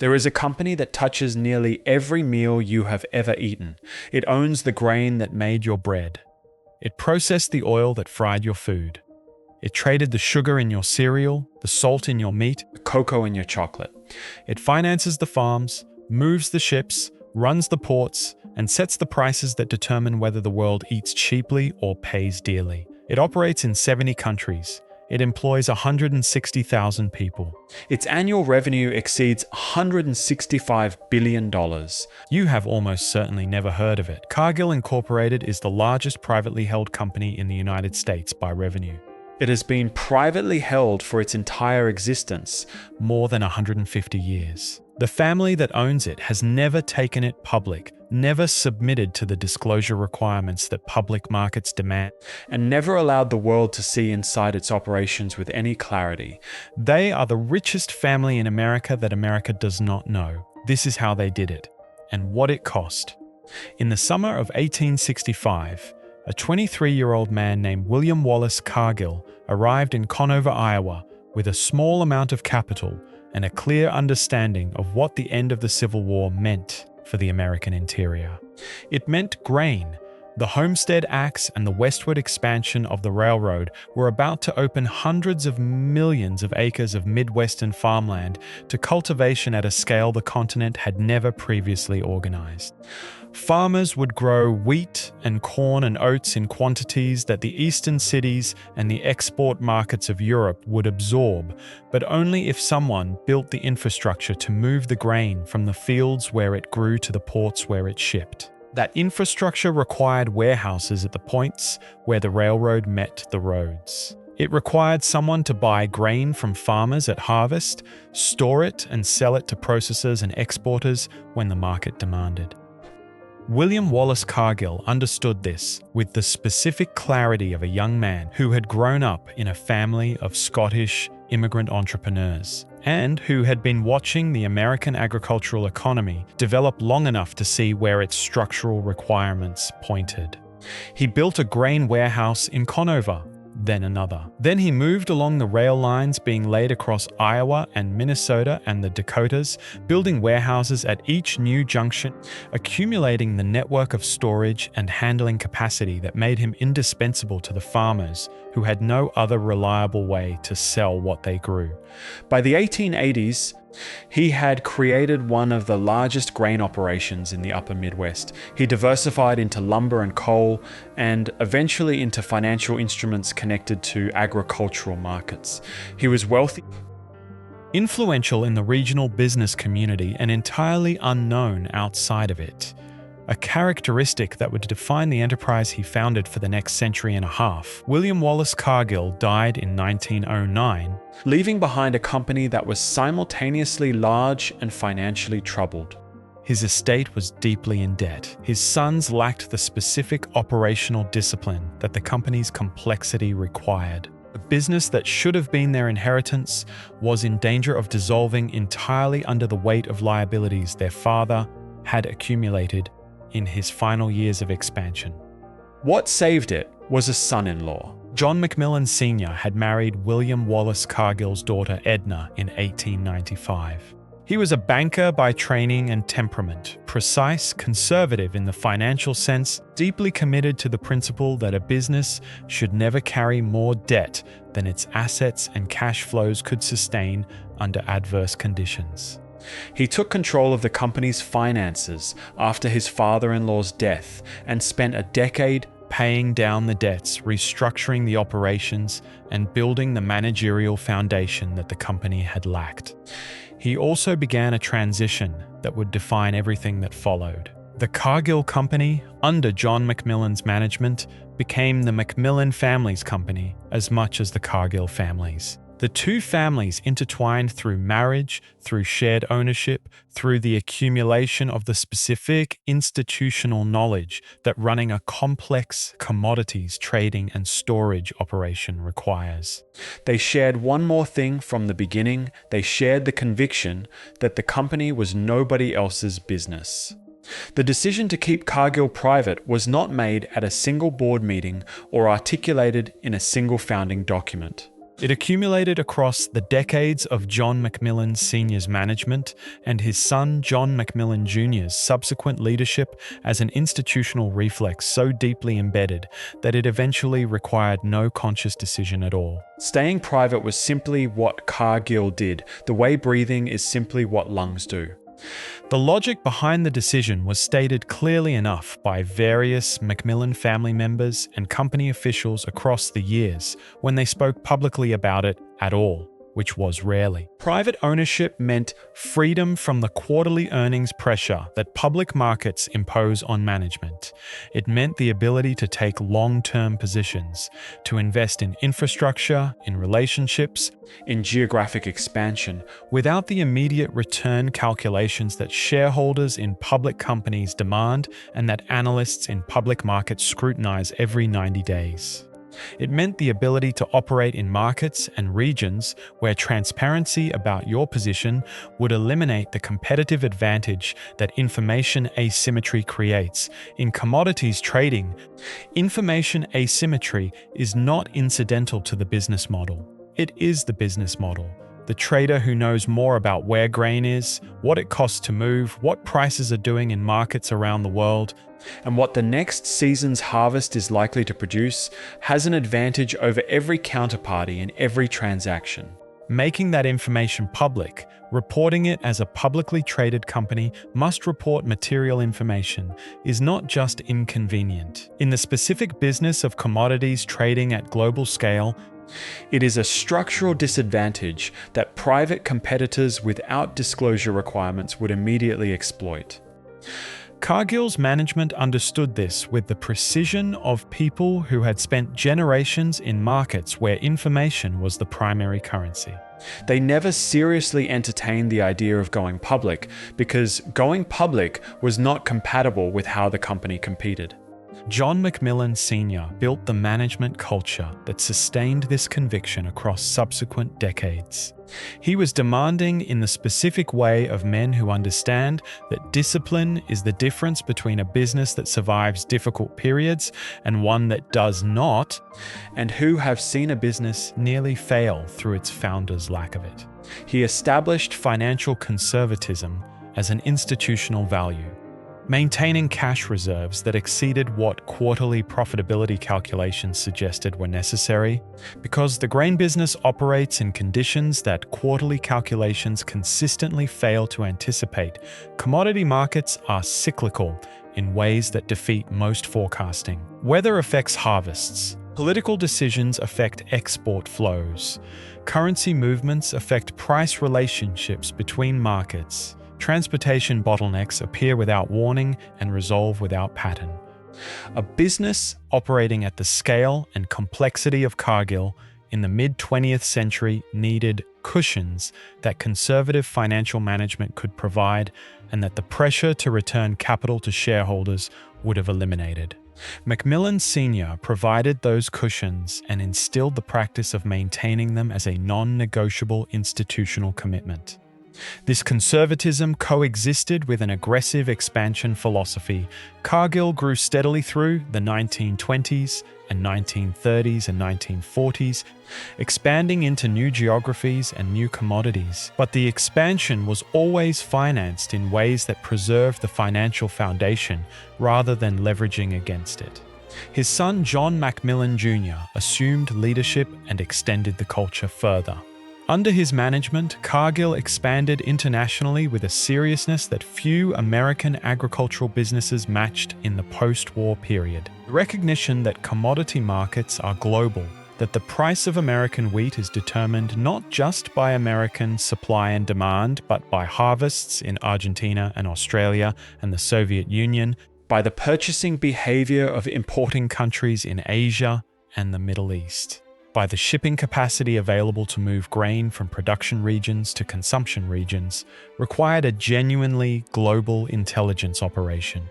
There is a company that touches nearly every meal you have ever eaten. It owns the grain that made your bread. It processed the oil that fried your food. It traded the sugar in your cereal, the salt in your meat, the cocoa in your chocolate. It finances the farms, moves the ships, runs the ports, and sets the prices that determine whether the world eats cheaply or pays dearly. It operates in 70 countries. It employs 160,000 people. Its annual revenue exceeds $165 billion. You have almost certainly never heard of it. Cargill Incorporated is the largest privately held company in the United States by revenue. It has been privately held for its entire existence, more than 150 years. The family that owns it has never taken it public, never submitted to the disclosure requirements that public markets demand, and never allowed the world to see inside its operations with any clarity. They are the richest family in America that America does not know. This is how they did it, and what it cost. In the summer of 1865, a 23-year-old man named William Wallace Cargill arrived in Conover, Iowa, with a small amount of capital and a clear understanding of what the end of the Civil War meant for the American interior. It meant grain. The Homestead Acts and the westward expansion of the railroad were about to open hundreds of millions of acres of Midwestern farmland to cultivation at a scale the continent had never previously organized. Farmers would grow wheat and corn and oats in quantities that the eastern cities and the export markets of Europe would absorb, but only if someone built the infrastructure to move the grain from the fields where it grew to the ports where it shipped. That infrastructure required warehouses at the points where the railroad met the roads. It required someone to buy grain from farmers at harvest, store it and sell it to processors and exporters when the market demanded. William Wallace Cargill understood this with the specific clarity of a young man who had grown up in a family of Scottish immigrant entrepreneurs and who had been watching the American agricultural economy develop long enough to see where its structural requirements pointed. He built a grain warehouse in Conover, then another. Then he moved along the rail lines being laid across Iowa and Minnesota and the Dakotas, building warehouses at each new junction, accumulating the network of storage and handling capacity that made him indispensable to the farmers who had no other reliable way to sell what they grew. By the 1880s, he had created one of the largest grain operations in the upper Midwest. He diversified into lumber and coal, and eventually into financial instruments connected to agricultural markets. He was wealthy, influential in the regional business community, and entirely unknown outside of it. A characteristic that would define the enterprise he founded for the next century and a half. William Wallace Cargill died in 1909, leaving behind a company that was simultaneously large and financially troubled. His estate was deeply in debt. His sons lacked the specific operational discipline that the company's complexity required. A business that should have been their inheritance was in danger of dissolving entirely under the weight of liabilities their father had accumulated in his final years of expansion. What saved it was a son-in-law. John MacMillan Sr. had married William Wallace Cargill's daughter Edna in 1895. He was a banker by training and temperament, precise, conservative in the financial sense, deeply committed to the principle that a business should never carry more debt than its assets and cash flows could sustain under adverse conditions. He took control of the company's finances after his father-in-law's death and spent a decade paying down the debts, restructuring the operations, and building the managerial foundation that the company had lacked. He also began a transition that would define everything that followed. The Cargill Company, under John MacMillan's management, became the MacMillan family's company as much as the Cargill family's. The two families intertwined through marriage, through shared ownership, through the accumulation of the specific institutional knowledge that running a complex commodities trading and storage operation requires. They shared one more thing from the beginning. They shared the conviction that the company was nobody else's business. The decision to keep Cargill private was not made at a single board meeting or articulated in a single founding document. It accumulated across the decades of John MacMillan Sr.'s management and his son John MacMillan Jr.'s subsequent leadership as an institutional reflex so deeply embedded that it eventually required no conscious decision at all. Staying private was simply what Cargill did, the way breathing is simply what lungs do. The logic behind the decision was stated clearly enough by various MacMillan family members and company officials across the years when they spoke publicly about it at all, which was rarely. Private ownership meant freedom from the quarterly earnings pressure that public markets impose on management. It meant the ability to take long-term positions, to invest in infrastructure, in relationships, in geographic expansion, without the immediate return calculations that shareholders in public companies demand and that analysts in public markets scrutinize every 90 days. It meant the ability to operate in markets and regions where transparency about your position would eliminate the competitive advantage that information asymmetry creates. In commodities trading, information asymmetry is not incidental to the business model. It is the business model. The trader who knows more about where grain is, what it costs to move, what prices are doing in markets around the world, and what the next season's harvest is likely to produce, has an advantage over every counterparty in every transaction. Making that information public, reporting it as a publicly traded company must report material information, is not just inconvenient. In the specific business of commodities trading at global scale, it is a structural disadvantage that private competitors without disclosure requirements would immediately exploit. Cargill's management understood this with the precision of people who had spent generations in markets where information was the primary currency. They never seriously entertained the idea of going public because going public was not compatible with how the company competed. John MacMillan Sr. built the management culture that sustained this conviction across subsequent decades. He was demanding in the specific way of men who understand that discipline is the difference between a business that survives difficult periods and one that does not, and who have seen a business nearly fail through its founder's lack of it. He established financial conservatism as an institutional value, maintaining cash reserves that exceeded what quarterly profitability calculations suggested were necessary. Because the grain business operates in conditions that quarterly calculations consistently fail to anticipate, commodity markets are cyclical in ways that defeat most forecasting. Weather affects harvests. Political decisions affect export flows. Currency movements affect price relationships between markets. Transportation bottlenecks appear without warning and resolve without pattern. A business operating at the scale and complexity of Cargill in the mid-20th century needed cushions that conservative financial management could provide and that the pressure to return capital to shareholders would have eliminated. MacMillan Sr. provided those cushions and instilled the practice of maintaining them as a non-negotiable institutional commitment. This conservatism coexisted with an aggressive expansion philosophy. Cargill grew steadily through the 1920s and 1930s and 1940s, expanding into new geographies and new commodities. But the expansion was always financed in ways that preserved the financial foundation rather than leveraging against it. His son John MacMillan Jr. assumed leadership and extended the culture further. Under his management, Cargill expanded internationally with a seriousness that few American agricultural businesses matched in the post-war period. The recognition that commodity markets are global, that the price of American wheat is determined not just by American supply and demand, but by harvests in Argentina and Australia and the Soviet Union, by the purchasing behavior of importing countries in Asia and the Middle East, by the shipping capacity available to move grain from production regions to consumption regions, required a genuinely global intelligence operation.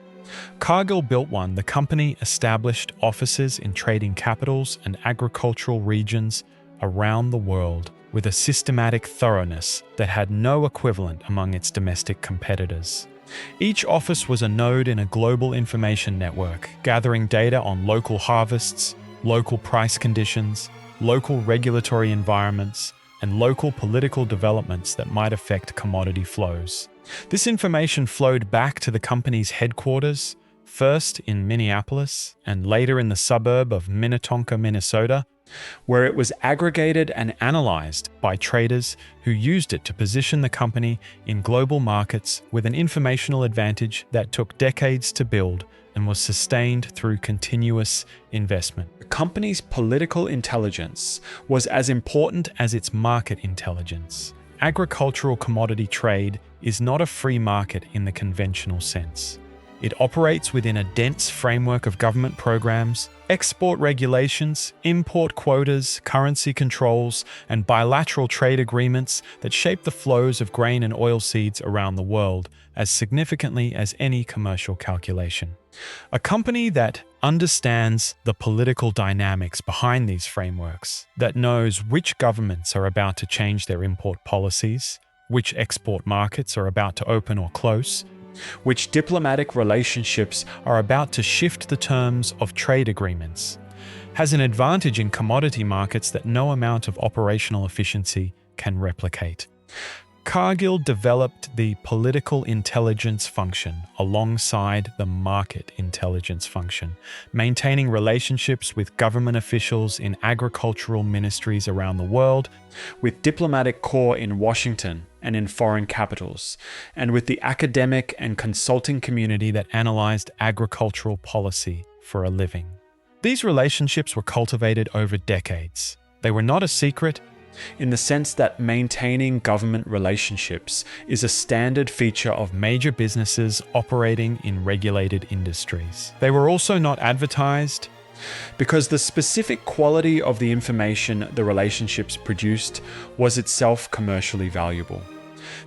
Cargill built one. The company established offices in trading capitals and agricultural regions around the world with a systematic thoroughness that had no equivalent among its domestic competitors. Each office was a node in a global information network, gathering data on local harvests, local price conditions, local regulatory environments, and local political developments that might affect commodity flows. This information flowed back to the company's headquarters, first in Minneapolis and later in the suburb of Minnetonka, Minnesota, where it was aggregated and analyzed by traders who used it to position the company in global markets with an informational advantage that took decades to build and was sustained through continuous investment. The company's political intelligence was as important as its market intelligence. Agricultural commodity trade is not a free market in the conventional sense. It operates within a dense framework of government programs, export regulations, import quotas, currency controls, and bilateral trade agreements that shape the flows of grain and oilseeds around the world as significantly as any commercial calculation. A company that understands the political dynamics behind these frameworks, that knows which governments are about to change their import policies, which export markets are about to open or close, which diplomatic relationships are about to shift the terms of trade agreements, has an advantage in commodity markets that no amount of operational efficiency can replicate. Cargill developed the political intelligence function alongside the market intelligence function, maintaining relationships with government officials in agricultural ministries around the world, with diplomatic corps in Washington and in foreign capitals, and with the academic and consulting community that analyzed agricultural policy for a living. These relationships were cultivated over decades. They were not a secret, in the sense that maintaining government relationships is a standard feature of major businesses operating in regulated industries. They were also not advertised, because the specific quality of the information the relationships produced was itself commercially valuable.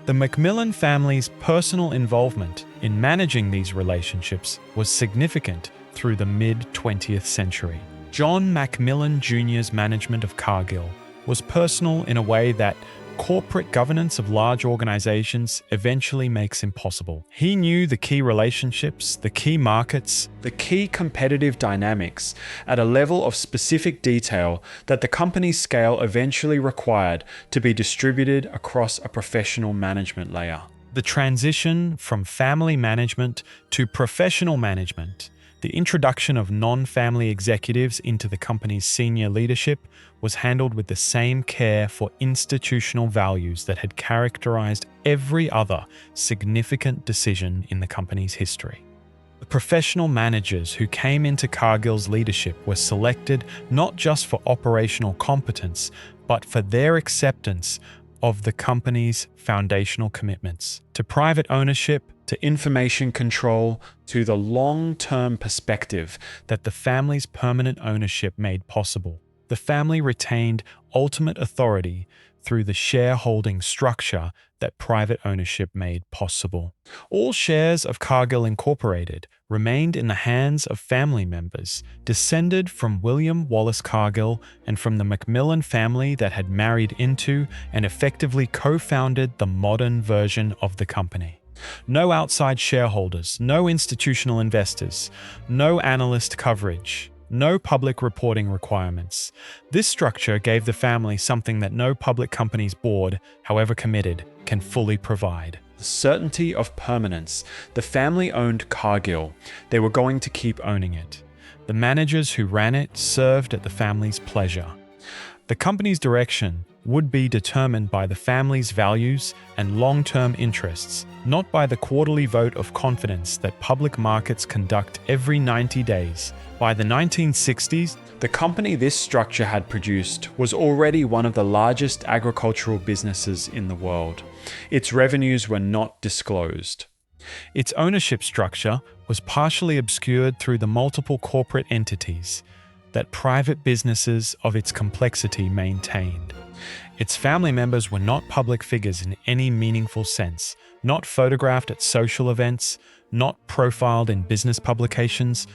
The MacMillan family's personal involvement in managing these relationships was significant through the mid-20th century. John MacMillan Jr.'s management of Cargill was personal in a way that corporate governance of large organizations eventually makes impossible. He knew the key relationships, the key markets, the key competitive dynamics at a level of specific detail that the company's scale eventually required to be distributed across a professional management layer. The transition from family management to professional management, the introduction of non-family executives into the company's senior leadership, was handled with the same care for institutional values that had characterized every other significant decision in the company's history. The professional managers who came into Cargill's leadership were selected not just for operational competence, but for their acceptance of the company's foundational commitments to private ownership, to information control, to the long-term perspective that the family's permanent ownership made possible. The family retained ultimate authority through the shareholding structure that private ownership made possible. All shares of Cargill Incorporated remained in the hands of family members descended from William Wallace Cargill and from the MacMillan family that had married into and effectively co-founded the modern version of the company. No outside shareholders, no institutional investors, no analyst coverage, no public reporting requirements. This structure gave the family something that no public company's board, however committed, can fully provide. The certainty of permanence. The family owned Cargill. They were going to keep owning it. The managers who ran it served at the family's pleasure. The company's direction would be determined by the family's values and long-term interests, not by the quarterly vote of confidence that public markets conduct every 90 days. By the 1960s, the company this structure had produced was already one of the largest agricultural businesses in the world. Its revenues were not disclosed. Its ownership structure was partially obscured through the multiple corporate entities that private businesses of its complexity maintained. Its family members were not public figures in any meaningful sense, not photographed at social events, not profiled in business publications,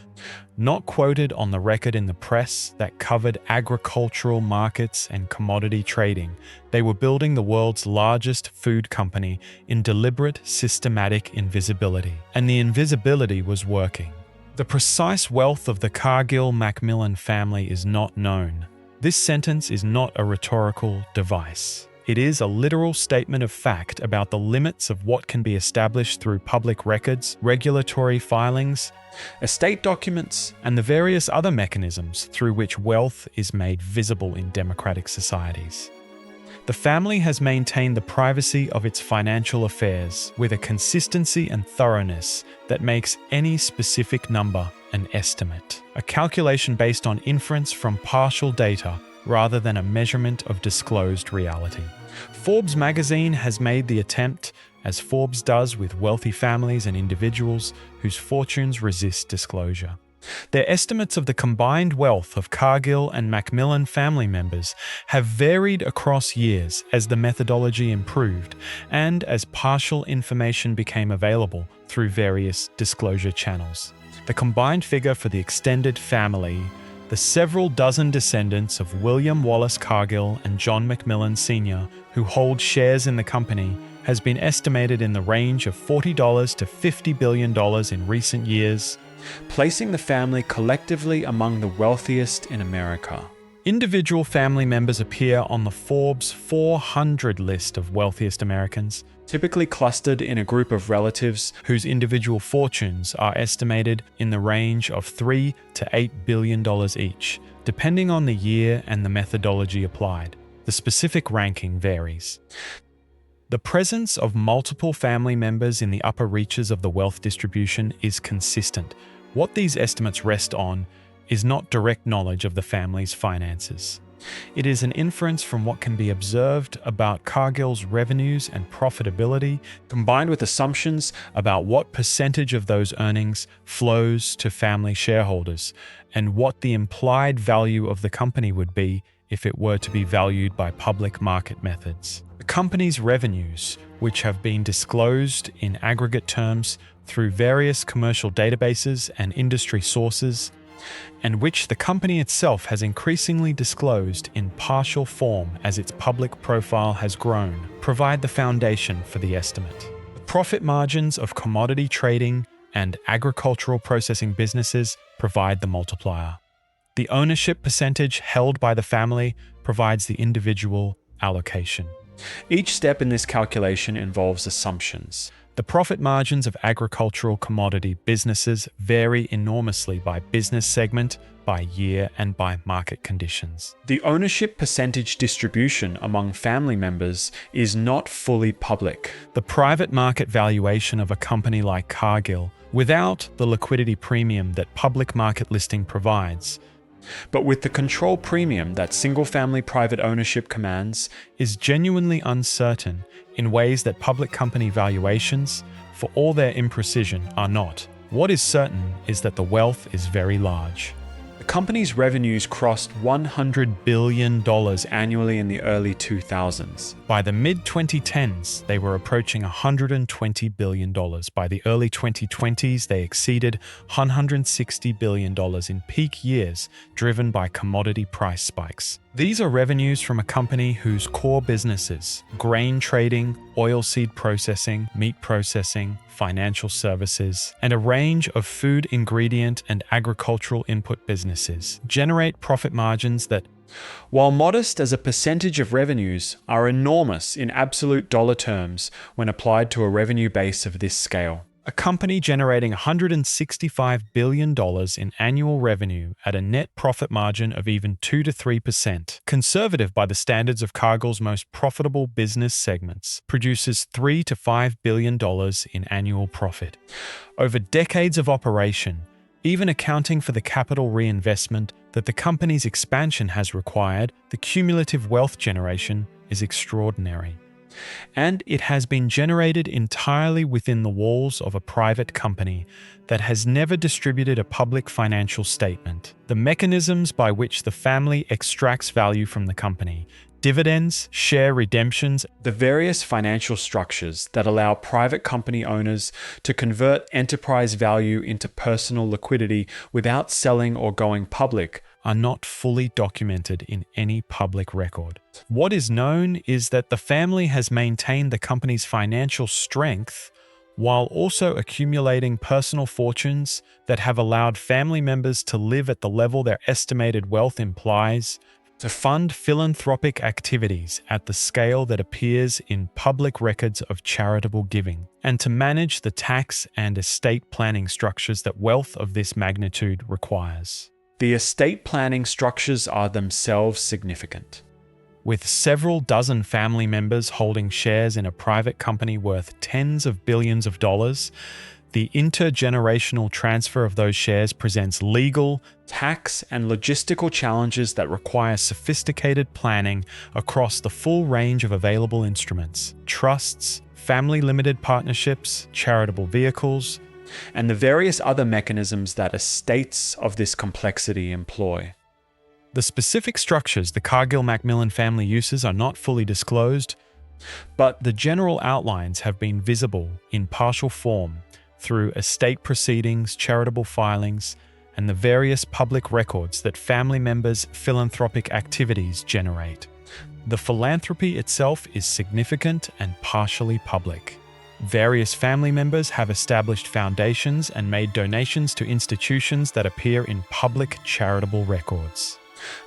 not quoted on the record in the press that covered agricultural markets and commodity trading. They were building the world's largest food company in deliberate, systematic invisibility. And the invisibility was working. The precise wealth of the Cargill-MacMillan family is not known. This sentence is not a rhetorical device. It is a literal statement of fact about the limits of what can be established through public records, regulatory filings, estate documents, and the various other mechanisms through which wealth is made visible in democratic societies. The family has maintained the privacy of its financial affairs with a consistency and thoroughness that makes any specific number an estimate, a calculation based on inference from partial data rather than a measurement of disclosed reality. Forbes magazine has made the attempt, as Forbes does with wealthy families and individuals whose fortunes resist disclosure. Their estimates of the combined wealth of Cargill and Macmillan family members have varied across years as the methodology improved and as partial information became available through various disclosure channels. The combined figure for the extended family, the several dozen descendants of William Wallace Cargill and John Macmillan Sr., who hold shares in the company, has been estimated in the range of $40 to $50 billion in recent years, placing the family collectively among the wealthiest in America. Individual family members appear on the Forbes 400 list of wealthiest Americans, typically clustered in a group of relatives whose individual fortunes are estimated in the range of $3 to $8 billion each, depending on the year and the methodology applied. The specific ranking varies. The presence of multiple family members in the upper reaches of the wealth distribution is consistent. What these estimates rest on is not direct knowledge of the family's finances. It is an inference from what can be observed about Cargill's revenues and profitability, combined with assumptions about what percentage of those earnings flows to family shareholders, and what the implied value of the company would be if it were to be valued by public market methods. The company's revenues, which have been disclosed in aggregate terms through various commercial databases and industry sources, and which the company itself has increasingly disclosed in partial form as its public profile has grown, provide the foundation for the estimate. The profit margins of commodity trading and agricultural processing businesses provide the multiplier. The ownership percentage held by the family provides the individual allocation. Each step in this calculation involves assumptions. The profit margins of agricultural commodity businesses vary enormously by business segment, by year, and by market conditions. The ownership percentage distribution among family members is not fully public. The private market valuation of a company like Cargill, without the liquidity premium that public market listing provides, but with the control premium that single-family private ownership commands, is genuinely uncertain in ways that public company valuations, for all their imprecision, are not. What is certain is that the wealth is very large. The company's revenues crossed $100 billion annually in the early 2000s. By the mid-2010s, they were approaching $120 billion. By the early 2020s, they exceeded $160 billion in peak years, driven by commodity price spikes. These are revenues from a company whose core businesses, grain trading, oilseed processing, meat processing, financial services, and a range of food ingredient and agricultural input businesses, generate profit margins that, while modest as a percentage of revenues, are enormous in absolute dollar terms when applied to a revenue base of this scale. A company generating $165 billion in annual revenue at a net profit margin of even 2 to 3%, conservative by the standards of Cargill's most profitable business segments, produces $3 to $5 billion in annual profit. Over decades of operation, even accounting for the capital reinvestment that the company's expansion has required, the cumulative wealth generation is extraordinary. And it has been generated entirely within the walls of a private company that has never distributed a public financial statement. The mechanisms by which the family extracts value from the company, dividends, share redemptions, the various financial structures that allow private company owners to convert enterprise value into personal liquidity without selling or going public, are not fully documented in any public record. What is known is that the family has maintained the company's financial strength while also accumulating personal fortunes that have allowed family members to live at the level their estimated wealth implies to fund philanthropic activities at the scale that appears in public records of charitable giving, and to manage the tax and estate planning structures that wealth of this magnitude requires. The estate planning structures are themselves significant. With several dozen family members holding shares in a private company worth tens of billions of dollars, the intergenerational transfer of those shares presents legal, tax, and logistical challenges that require sophisticated planning across the full range of available instruments: trusts, family limited partnerships, charitable vehicles, and the various other mechanisms that estates of this complexity employ. The specific structures the Cargill-MacMillan family uses are not fully disclosed, but the general outlines have been visible in partial form through estate proceedings, charitable filings, and the various public records that family members' philanthropic activities generate. The philanthropy itself is significant and partially public. Various family members have established foundations and made donations to institutions that appear in public charitable records.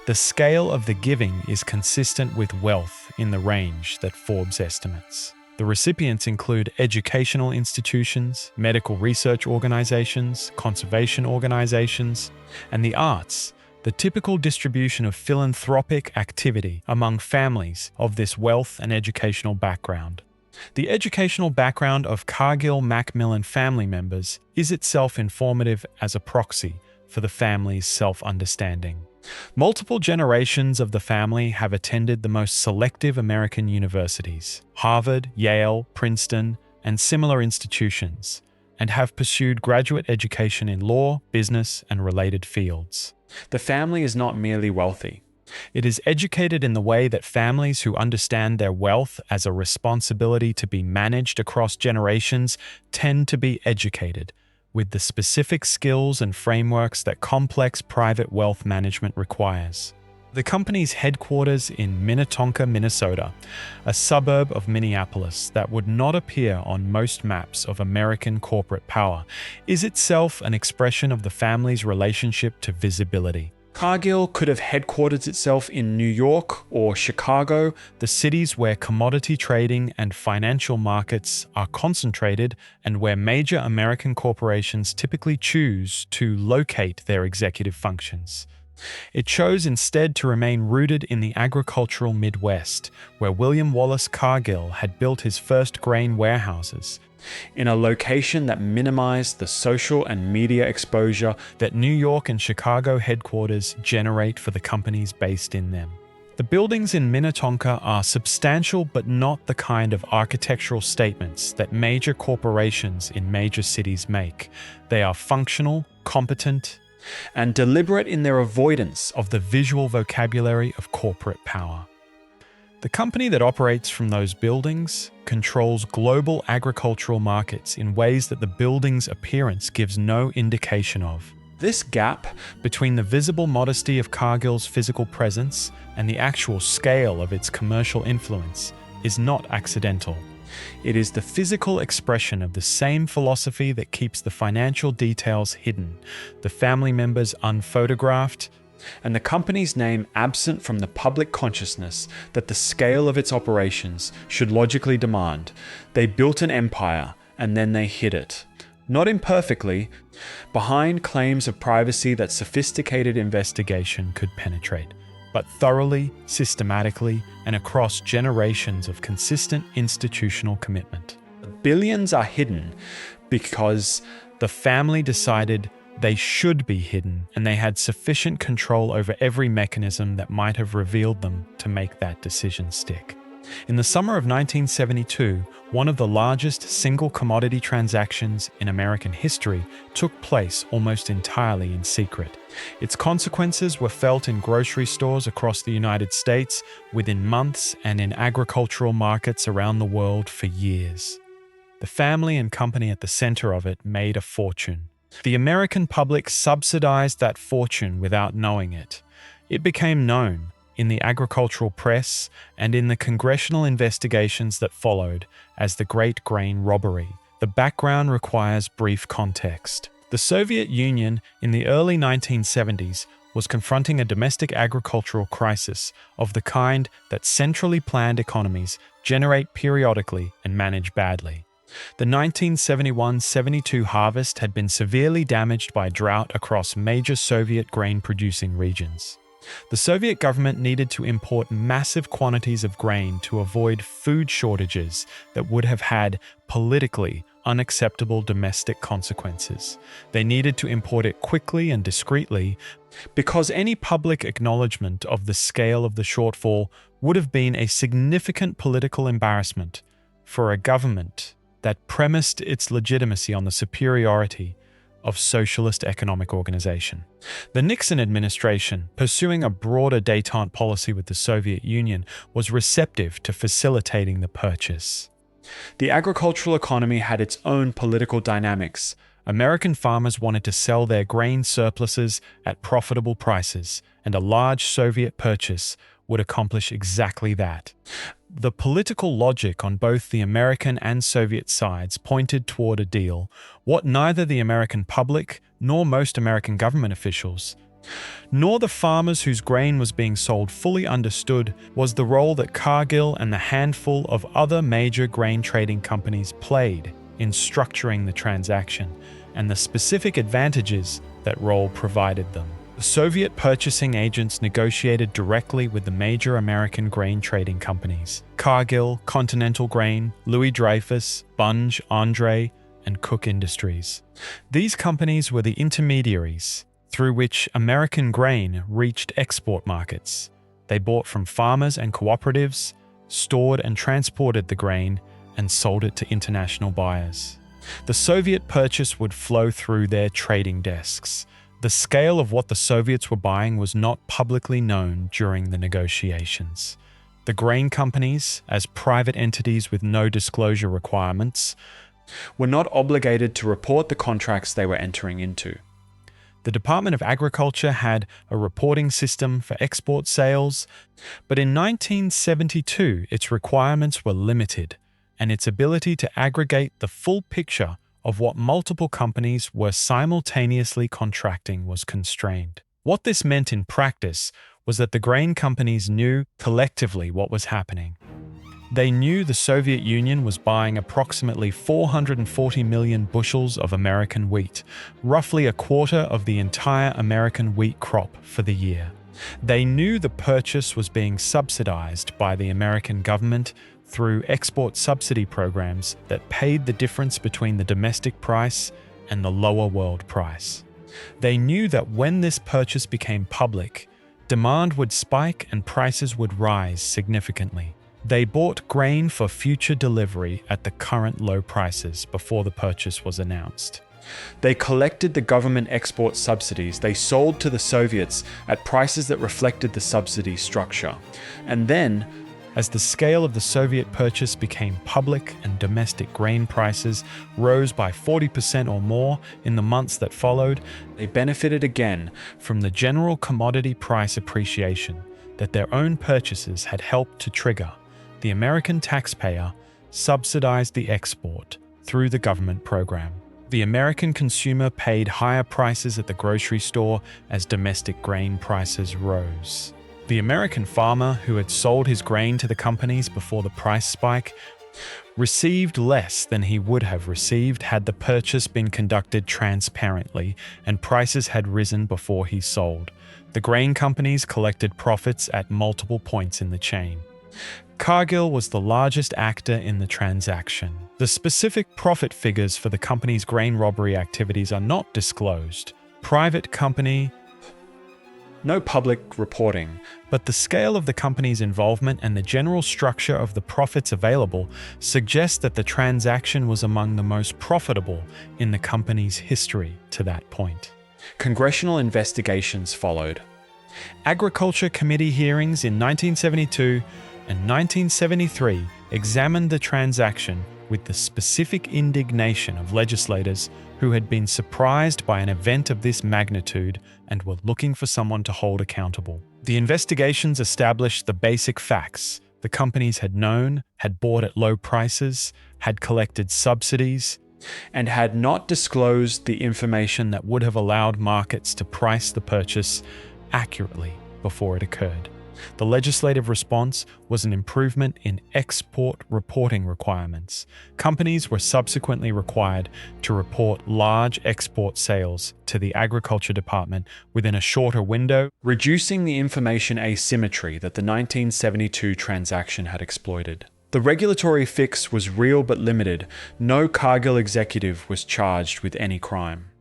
The scale of the giving is consistent with wealth in the range that Forbes estimates. The recipients include educational institutions, medical research organizations, conservation organizations, and the arts, the typical distribution of philanthropic activity among families of this wealth and educational background. The educational background of Cargill-MacMillan family members is itself informative as a proxy for the family's self-understanding. Multiple generations of the family have attended the most selective American universities, Harvard, Yale, Princeton, and similar institutions, and have pursued graduate education in law, business, and related fields. The family is not merely wealthy. It is educated in the way that families who understand their wealth as a responsibility to be managed across generations tend to be educated, with the specific skills and frameworks that complex private wealth management requires. The company's headquarters in Minnetonka, Minnesota, a suburb of Minneapolis that would not appear on most maps of American corporate power, is itself an expression of the family's relationship to visibility. Cargill could have headquartered itself in New York or Chicago, the cities where commodity trading and financial markets are concentrated and where major American corporations typically choose to locate their executive functions. It chose instead to remain rooted in the agricultural Midwest, where William Wallace Cargill had built his first grain warehouses, in a location that minimized the social and media exposure that New York and Chicago headquarters generate for the companies based in them. The buildings in Minnetonka are substantial but not the kind of architectural statements that major corporations in major cities make. They are functional, competent, and deliberate in their avoidance of the visual vocabulary of corporate power. The company that operates from those buildings controls global agricultural markets in ways that the building's appearance gives no indication of. This gap between the visible modesty of Cargill's physical presence and the actual scale of its commercial influence is not accidental. It is the physical expression of the same philosophy that keeps the financial details hidden, the family members unphotographed, and the company's name absent from the public consciousness that the scale of its operations should logically demand. They built an empire, and then they hid it. Not imperfectly, behind claims of privacy that sophisticated investigation could penetrate, but thoroughly, systematically, and across generations of consistent institutional commitment. The billions are hidden because the family decided they should be hidden, and they had sufficient control over every mechanism that might have revealed them to make that decision stick. In the summer of 1972, one of the largest single commodity transactions in American history took place almost entirely in secret. Its consequences were felt in grocery stores across the United States within months and in agricultural markets around the world for years. The family and company at the center of it made a fortune. The American public subsidized that fortune without knowing it. It became known in the agricultural press and in the congressional investigations that followed as the Great Grain Robbery. The background requires brief context. The Soviet Union in the early 1970s was confronting a domestic agricultural crisis of the kind that centrally planned economies generate periodically and manage badly. The 1971-72 harvest had been severely damaged by drought across major Soviet grain-producing regions. The Soviet government needed to import massive quantities of grain to avoid food shortages that would have had politically unacceptable domestic consequences. They needed to import it quickly and discreetly because any public acknowledgement of the scale of the shortfall would have been a significant political embarrassment for a government that premised its legitimacy on the superiority of socialist economic organization. The Nixon administration, pursuing a broader détente policy with the Soviet Union, was receptive to facilitating the purchase. The agricultural economy had its own political dynamics. American farmers wanted to sell their grain surpluses at profitable prices, and a large Soviet purchase would accomplish exactly that. The political logic on both the American and Soviet sides pointed toward a deal, what neither the American public nor most American government officials, nor the farmers whose grain was being sold fully understood was the role that Cargill and the handful of other major grain trading companies played in structuring the transaction, and the specific advantages that role provided them. The Soviet purchasing agents negotiated directly with the major American grain trading companies: Cargill, Continental Grain, Louis Dreyfus, Bunge, Andre, and Cook Industries. These companies were the intermediaries through which American grain reached export markets. They bought from farmers and cooperatives, stored and transported the grain, and sold it to international buyers. The Soviet purchase would flow through their trading desks. The scale of what the Soviets were buying was not publicly known during the negotiations. The grain companies, as private entities with no disclosure requirements, were not obligated to report the contracts they were entering into. The Department of Agriculture had a reporting system for export sales, but in 1972 its requirements were limited, and its ability to aggregate the full picture of what multiple companies were simultaneously contracting was constrained. What this meant in practice was that the grain companies knew collectively what was happening. They knew the Soviet Union was buying approximately 440 million bushels of American wheat, roughly a quarter of the entire American wheat crop for the year. They knew the purchase was being subsidized by the American government through export subsidy programs that paid the difference between the domestic price and the lower world price. They knew that when this purchase became public, demand would spike and prices would rise significantly. They bought grain for future delivery at the current low prices before the purchase was announced. They collected the government export subsidies they sold to the Soviets at prices that reflected the subsidy structure. And then, as the scale of the Soviet purchase became public and domestic grain prices rose by 40% or more in the months that followed, they benefited again from the general commodity price appreciation that their own purchases had helped to trigger. The American taxpayer subsidized the export through the government program. The American consumer paid higher prices at the grocery store as domestic grain prices rose. The American farmer who had sold his grain to the companies before the price spike received less than he would have received had the purchase been conducted transparently and prices had risen before he sold. The grain companies collected profits at multiple points in the chain. Cargill was the largest actor in the transaction. The specific profit figures for the company's grain robbery activities are not disclosed. Private company, no public reporting, but the scale of the company's involvement and the general structure of the profits available suggest that the transaction was among the most profitable in the company's history to that point. Congressional investigations followed. Agriculture Committee hearings in 1972 and 1973 examined the transaction with the specific indignation of legislators who had been surprised by an event of this magnitude and were looking for someone to hold accountable. The investigations established the basic facts. The companies had known, had bought at low prices, had collected subsidies, and had not disclosed the information that would have allowed markets to price the purchase accurately before it occurred. The legislative response was an improvement in export reporting requirements. Companies were subsequently required to report large export sales to the Agriculture Department within a shorter window, reducing the information asymmetry that the 1972 transaction had exploited. The regulatory fix was real but limited. No Cargill executive was charged with any crime.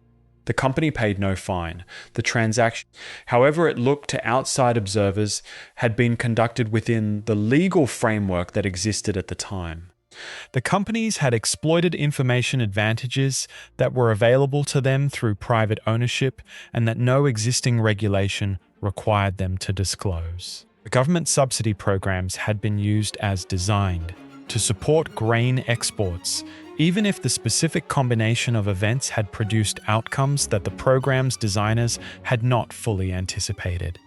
The company paid no fine. The transaction, however it looked to outside observers, had been conducted within the legal framework that existed at the time. The companies had exploited information advantages that were available to them through private ownership and that no existing regulation required them to disclose. The government subsidy programs had been used as designed to support grain exports, even if the specific combination of events had produced outcomes that the program's designers had not fully anticipated.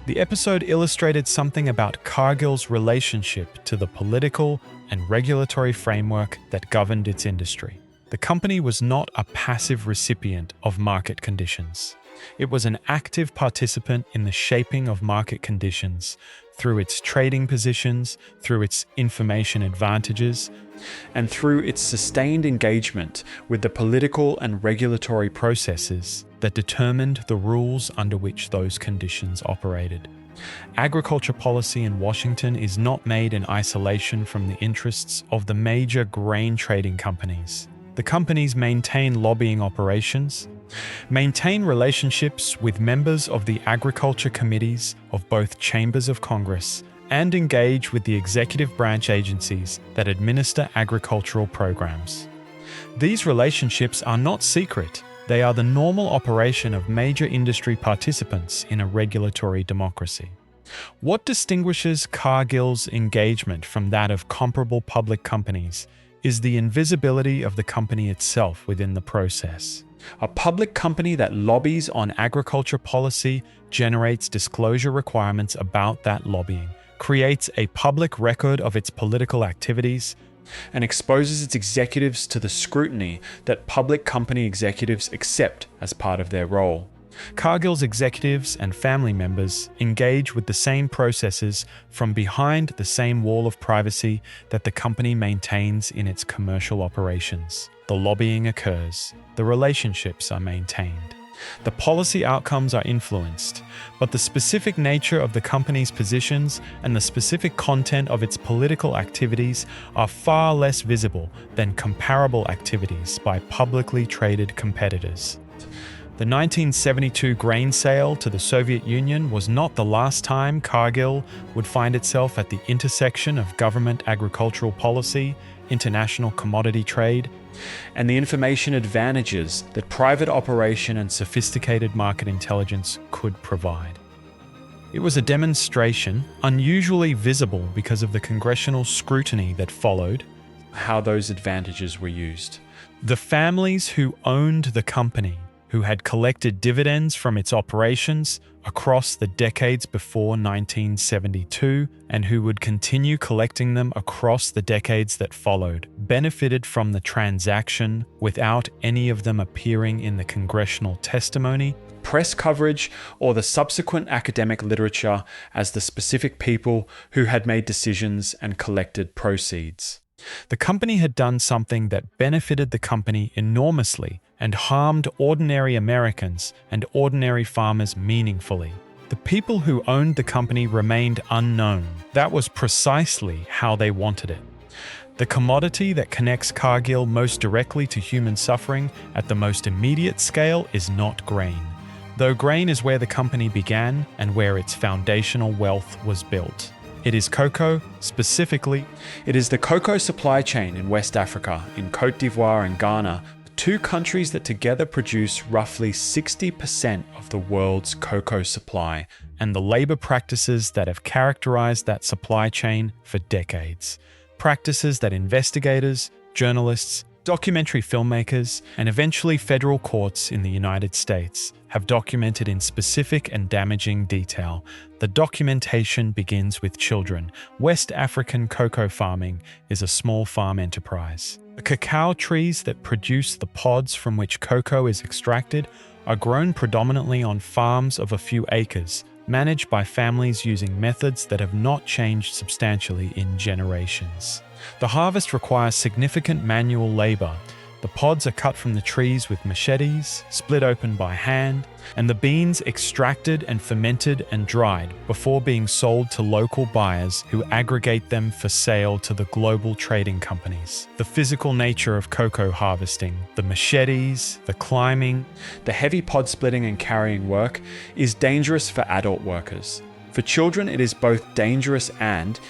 The episode illustrated something about Cargill's relationship to the political and regulatory framework that governed its industry. The company was not a passive recipient of market conditions. It was an active participant in the shaping of market conditions through its trading positions, through its information advantages, and through its sustained engagement with the political and regulatory processes that determined the rules under which those conditions operated. Agriculture policy in Washington is not made in isolation from the interests of the major grain trading companies. The companies maintain lobbying operations, maintain relationships with members of the agriculture committees of both chambers of Congress, and engage with the executive branch agencies that administer agricultural programs. These relationships are not secret. They are the normal operation of major industry participants in a regulatory democracy. What distinguishes Cargill's engagement from that of comparable public companies is the invisibility of the company itself within the process. A public company that lobbies on agriculture policy generates disclosure requirements about that lobbying, creates a public record of its political activities, and exposes its executives to the scrutiny that public company executives accept as part of their role. Cargill's executives and family members engage with the same processes from behind the same wall of privacy that the company maintains in its commercial operations. The lobbying occurs. The relationships are maintained. The policy outcomes are influenced, but the specific nature of the company's positions and the specific content of its political activities are far less visible than comparable activities by publicly traded competitors. The 1972 grain sale to the Soviet Union was not the last time Cargill would find itself at the intersection of government agricultural policy, international commodity trade, and the information advantages that private operation and sophisticated market intelligence could provide. It was a demonstration, unusually visible because of the congressional scrutiny that followed, how those advantages were used. The families who owned the company, who had collected dividends from its operations across the decades before 1972 and who would continue collecting them across the decades that followed, benefited from the transaction without any of them appearing in the congressional testimony, press coverage, or the subsequent academic literature as the specific people who had made decisions and collected proceeds. The company had done something that benefited the company enormously and harmed ordinary Americans and ordinary farmers meaningfully. The people who owned the company remained unknown. That was precisely how they wanted it. The commodity that connects Cargill most directly to human suffering at the most immediate scale is not grain, though grain is where the company began and where its foundational wealth was built. It is cocoa, specifically. It is the cocoa supply chain in West Africa, in Côte d'Ivoire and Ghana, two countries that together produce roughly 60% of the world's cocoa supply, and the labor practices that have characterized that supply chain for decades. Practices that investigators, journalists, documentary filmmakers, and eventually federal courts in the United States have documented in specific and damaging detail. The documentation begins with children. West African cocoa farming is a small farm enterprise. The cacao trees that produce the pods from which cocoa is extracted are grown predominantly on farms of a few acres, managed by families using methods that have not changed substantially in generations. The harvest requires significant manual labor. The pods are cut from the trees with machetes, split open by hand, and the beans extracted and fermented and dried before being sold to local buyers who aggregate them for sale to the global trading companies. The physical nature of cocoa harvesting, the machetes, the climbing, the heavy pod splitting and carrying work is dangerous for adult workers. For children, it is both dangerous and,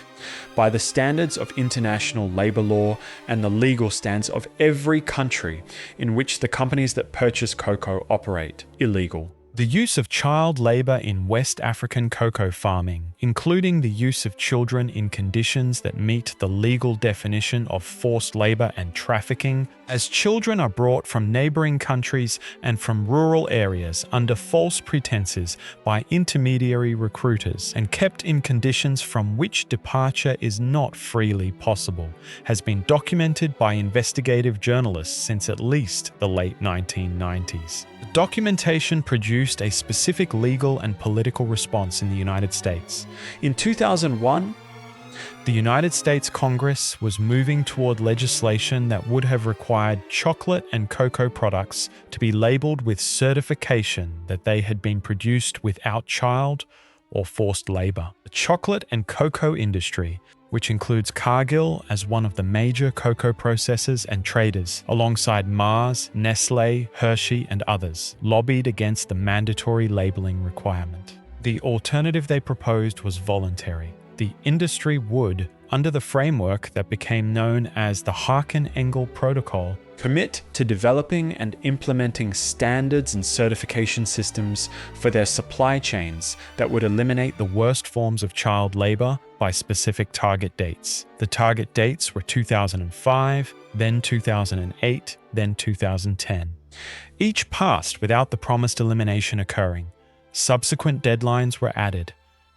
by the standards of international labor law and the legal standards of every country in which the companies that purchase cocoa operate, illegal. The use of child labor in West African cocoa farming, including the use of children in conditions that meet the legal definition of forced labor and trafficking, as children are brought from neighboring countries and from rural areas under false pretenses by intermediary recruiters and kept in conditions from which departure is not freely possible, has been documented by investigative journalists since at least the late 1990s. The documentation produced a specific legal and political response in the United States. In 2001, the United States Congress was moving toward legislation that would have required chocolate and cocoa products to be labeled with certification that they had been produced without child or forced labor. The chocolate and cocoa industry, which includes Cargill as one of the major cocoa processors and traders, alongside Mars, Nestle, Hershey, and others, lobbied against the mandatory labeling requirement. The alternative they proposed was voluntary. The industry would, under the framework that became known as the Harkin-Engel Protocol, commit to developing and implementing standards and certification systems for their supply chains that would eliminate the worst forms of child labor by specific target dates. The target dates were 2005, then 2008, then 2010. Each passed without the promised elimination occurring. Subsequent deadlines were added.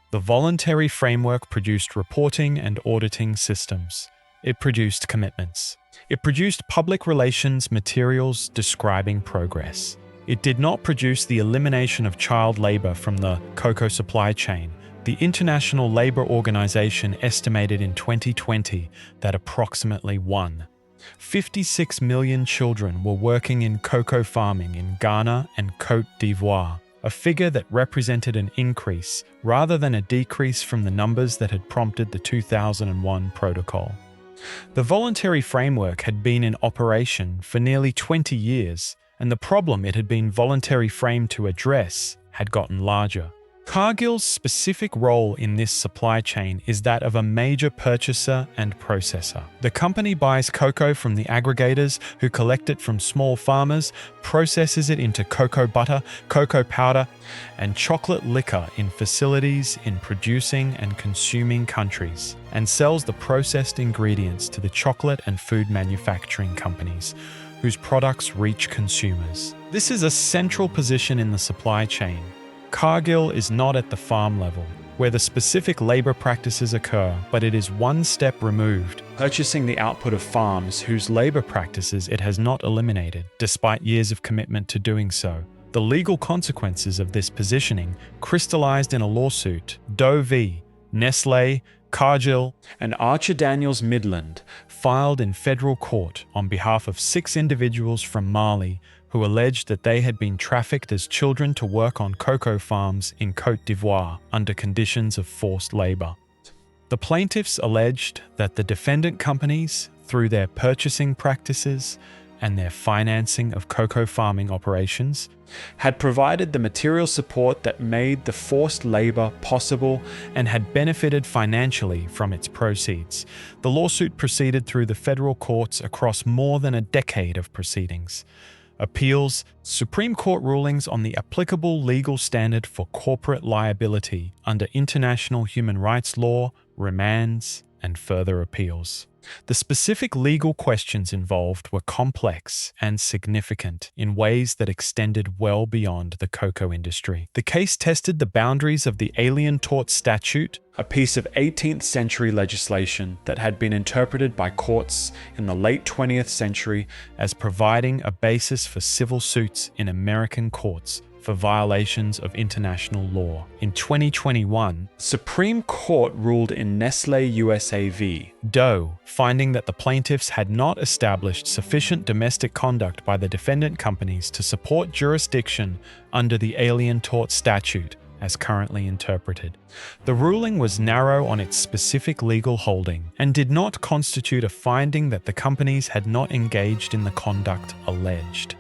The voluntary framework produced reporting and auditing systems. It produced commitments. It produced public relations materials describing progress. It did not produce the elimination of child labor from the cocoa supply chain. The International Labour Organization estimated in 2020 that approximately 56 million children were working in cocoa farming in Ghana and Côte d'Ivoire, a figure that represented an increase rather than a decrease from the numbers that had prompted the 2001 protocol. The voluntary framework had been in operation for nearly 20 years, and the problem it had been voluntary framed to address had gotten larger. Cargill's specific role in this supply chain is that of a major purchaser and processor. The company buys cocoa from the aggregators who collect it from small farmers, processes it into cocoa butter, cocoa powder, and chocolate liquor in facilities in producing and consuming countries, and sells the processed ingredients to the chocolate and food manufacturing companies, whose products reach consumers. This is a central position in the supply chain. Cargill is not at the farm level, where the specific labor practices occur, but it is one step removed, purchasing the output of farms whose labor practices it has not eliminated, despite years of commitment to doing so. The legal consequences of this positioning crystallized in a lawsuit. Doe v. Nestle, Cargill, and Archer Daniels Midland filed in federal court on behalf of 6 individuals from Mali who alleged that they had been trafficked as children to work on cocoa farms in Côte d'Ivoire under conditions of forced labor. The plaintiffs alleged that the defendant companies, through their purchasing practices and their financing of cocoa farming operations, had provided the material support that made the forced labor possible and had benefited financially from its proceeds. The lawsuit proceeded through the federal courts across more than a decade of proceedings. Appeals, Supreme Court rulings on the applicable legal standard for corporate liability under international human rights law, remands, and further appeals. The specific legal questions involved were complex and significant in ways that extended well beyond the cocoa industry. The case tested the boundaries of the Alien Tort Statute, a piece of 18th century legislation that had been interpreted by courts in the late 20th century as providing a basis for civil suits in American courts for violations of international law. In 2021, Supreme Court ruled in Nestlé USA v. Doe, finding that the plaintiffs had not established sufficient domestic conduct by the defendant companies to support jurisdiction under the Alien Tort Statute as currently interpreted. The ruling was narrow on its specific legal holding and did not constitute a finding that the companies had not engaged in the conduct alleged.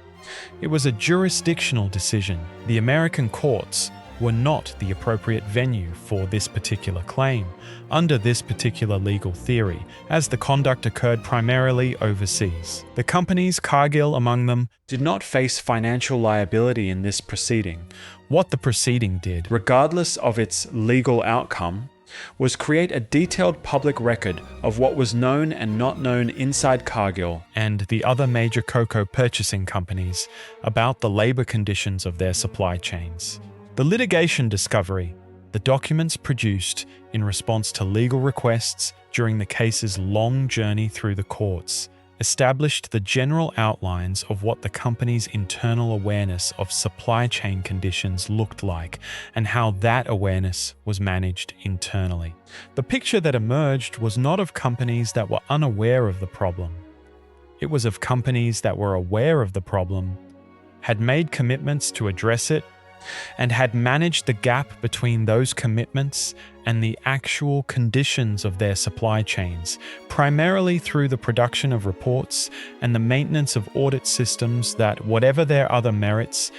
It was a jurisdictional decision. The American courts were not the appropriate venue for this particular claim, under this particular legal theory, as the conduct occurred primarily overseas. The companies, Cargill among them, did not face financial liability in this proceeding. What the proceeding did, regardless of its legal outcome, was create a detailed public record of what was known and not known inside Cargill and the other major cocoa purchasing companies about the labor conditions of their supply chains. The litigation discovery, the documents produced in response to legal requests during the case's long journey through the courts, established the general outlines of what the company's internal awareness of supply chain conditions looked like and how that awareness was managed internally. The picture that emerged was not of companies that were unaware of the problem. It was of companies that were aware of the problem, had made commitments to address it, and had managed the gap between those commitments and the actual conditions of their supply chains, primarily through the production of reports and the maintenance of audit systems that, whatever their other merits,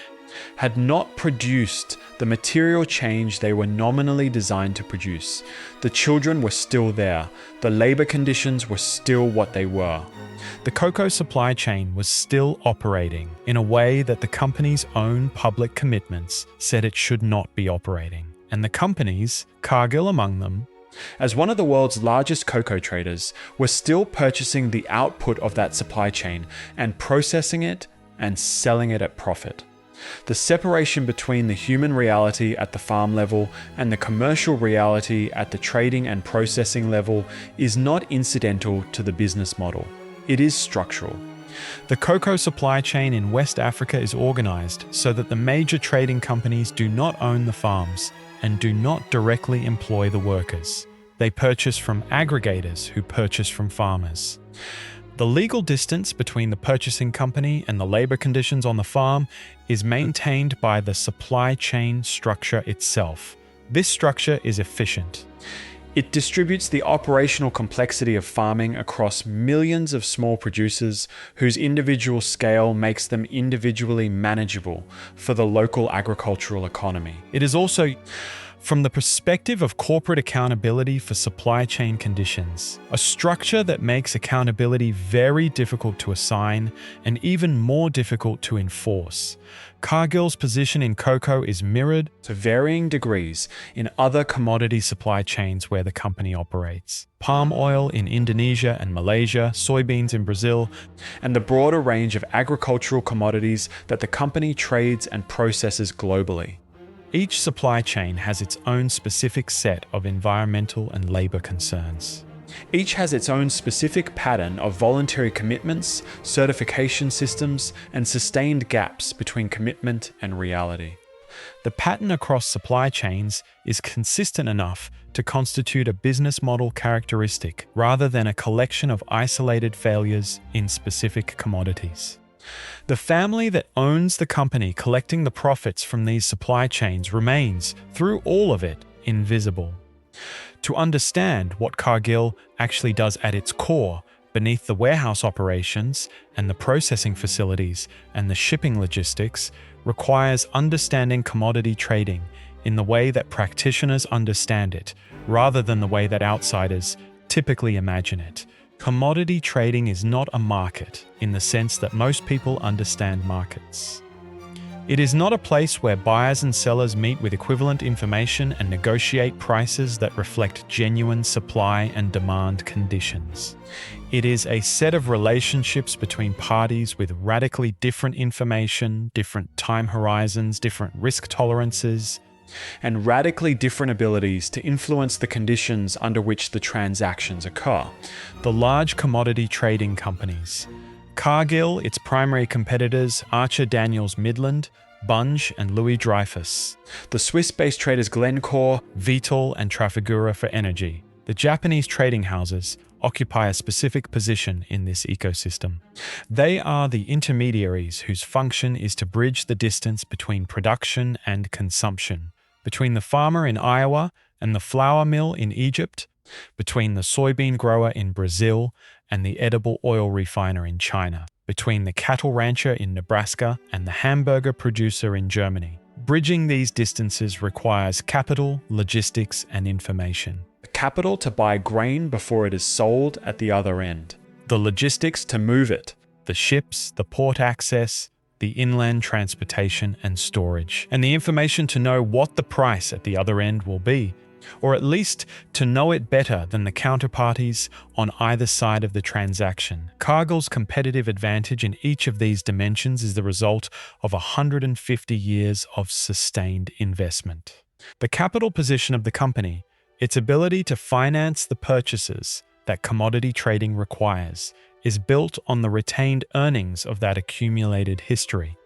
had not produced the material change they were nominally designed to produce. The children were still there. The labor conditions were still what they were. The cocoa supply chain was still operating in a way that the company's own public commitments said it should not be operating. And the companies, Cargill among them, as one of the world's largest cocoa traders, were still purchasing the output of that supply chain and processing it and selling it at profit. The separation between the human reality at the farm level and the commercial reality at the trading and processing level is not incidental to the business model. It is structural. The cocoa supply chain in West Africa is organized so that the major trading companies do not own the farms and do not directly employ the workers. They purchase from aggregators who purchase from farmers. The legal distance between the purchasing company and the labor conditions on the farm is maintained by the supply chain structure itself. This structure is efficient. It distributes the operational complexity of farming across millions of small producers whose individual scale makes them individually manageable for the local agricultural economy. It is also, from the perspective of corporate accountability for supply chain conditions, a structure that makes accountability very difficult to assign and even more difficult to enforce. Cargill's position in cocoa is mirrored to varying degrees in other commodity supply chains where the company operates. Palm oil in Indonesia and Malaysia, soybeans in Brazil, and the broader range of agricultural commodities that the company trades and processes globally. Each supply chain has its own specific set of environmental and labor concerns. Each has its own specific pattern of voluntary commitments, certification systems, and sustained gaps between commitment and reality. The pattern across supply chains is consistent enough to constitute a business model characteristic rather than a collection of isolated failures in specific commodities. The family that owns the company collecting the profits from these supply chains remains, through all of it, invisible. To understand what Cargill actually does at its core, beneath the warehouse operations and the processing facilities and the shipping logistics, requires understanding commodity trading in the way that practitioners understand it, rather than the way that outsiders typically imagine it. Commodity trading is not a market in the sense that most people understand markets. It is not a place where buyers and sellers meet with equivalent information and negotiate prices that reflect genuine supply and demand conditions. It is a set of relationships between parties with radically different information, different time horizons, different risk tolerances, and radically different abilities to influence the conditions under which the transactions occur. The large commodity trading companies. Cargill, its primary competitors, Archer Daniels Midland, Bunge, and Louis Dreyfus. The Swiss-based traders Glencore, Vitol, and Trafigura for energy. The Japanese trading houses occupy a specific position in this ecosystem. They are the intermediaries whose function is to bridge the distance between production and consumption, between the farmer in Iowa and the flour mill in Egypt, between the soybean grower in Brazil and the edible oil refiner in China, between the cattle rancher in Nebraska and the hamburger producer in Germany. Bridging these distances requires capital, logistics, and information. The capital to buy grain before it is sold at the other end. The logistics to move it. The ships, the port access, the inland transportation and storage. And the information to know what the price at the other end will be, or at least to know it better than the counterparties on either side of the transaction. Cargill's competitive advantage in each of these dimensions is the result of 150 years of sustained investment. The capital position of the company, its ability to finance the purchases that commodity trading requires, is built on the retained earnings of that accumulated history,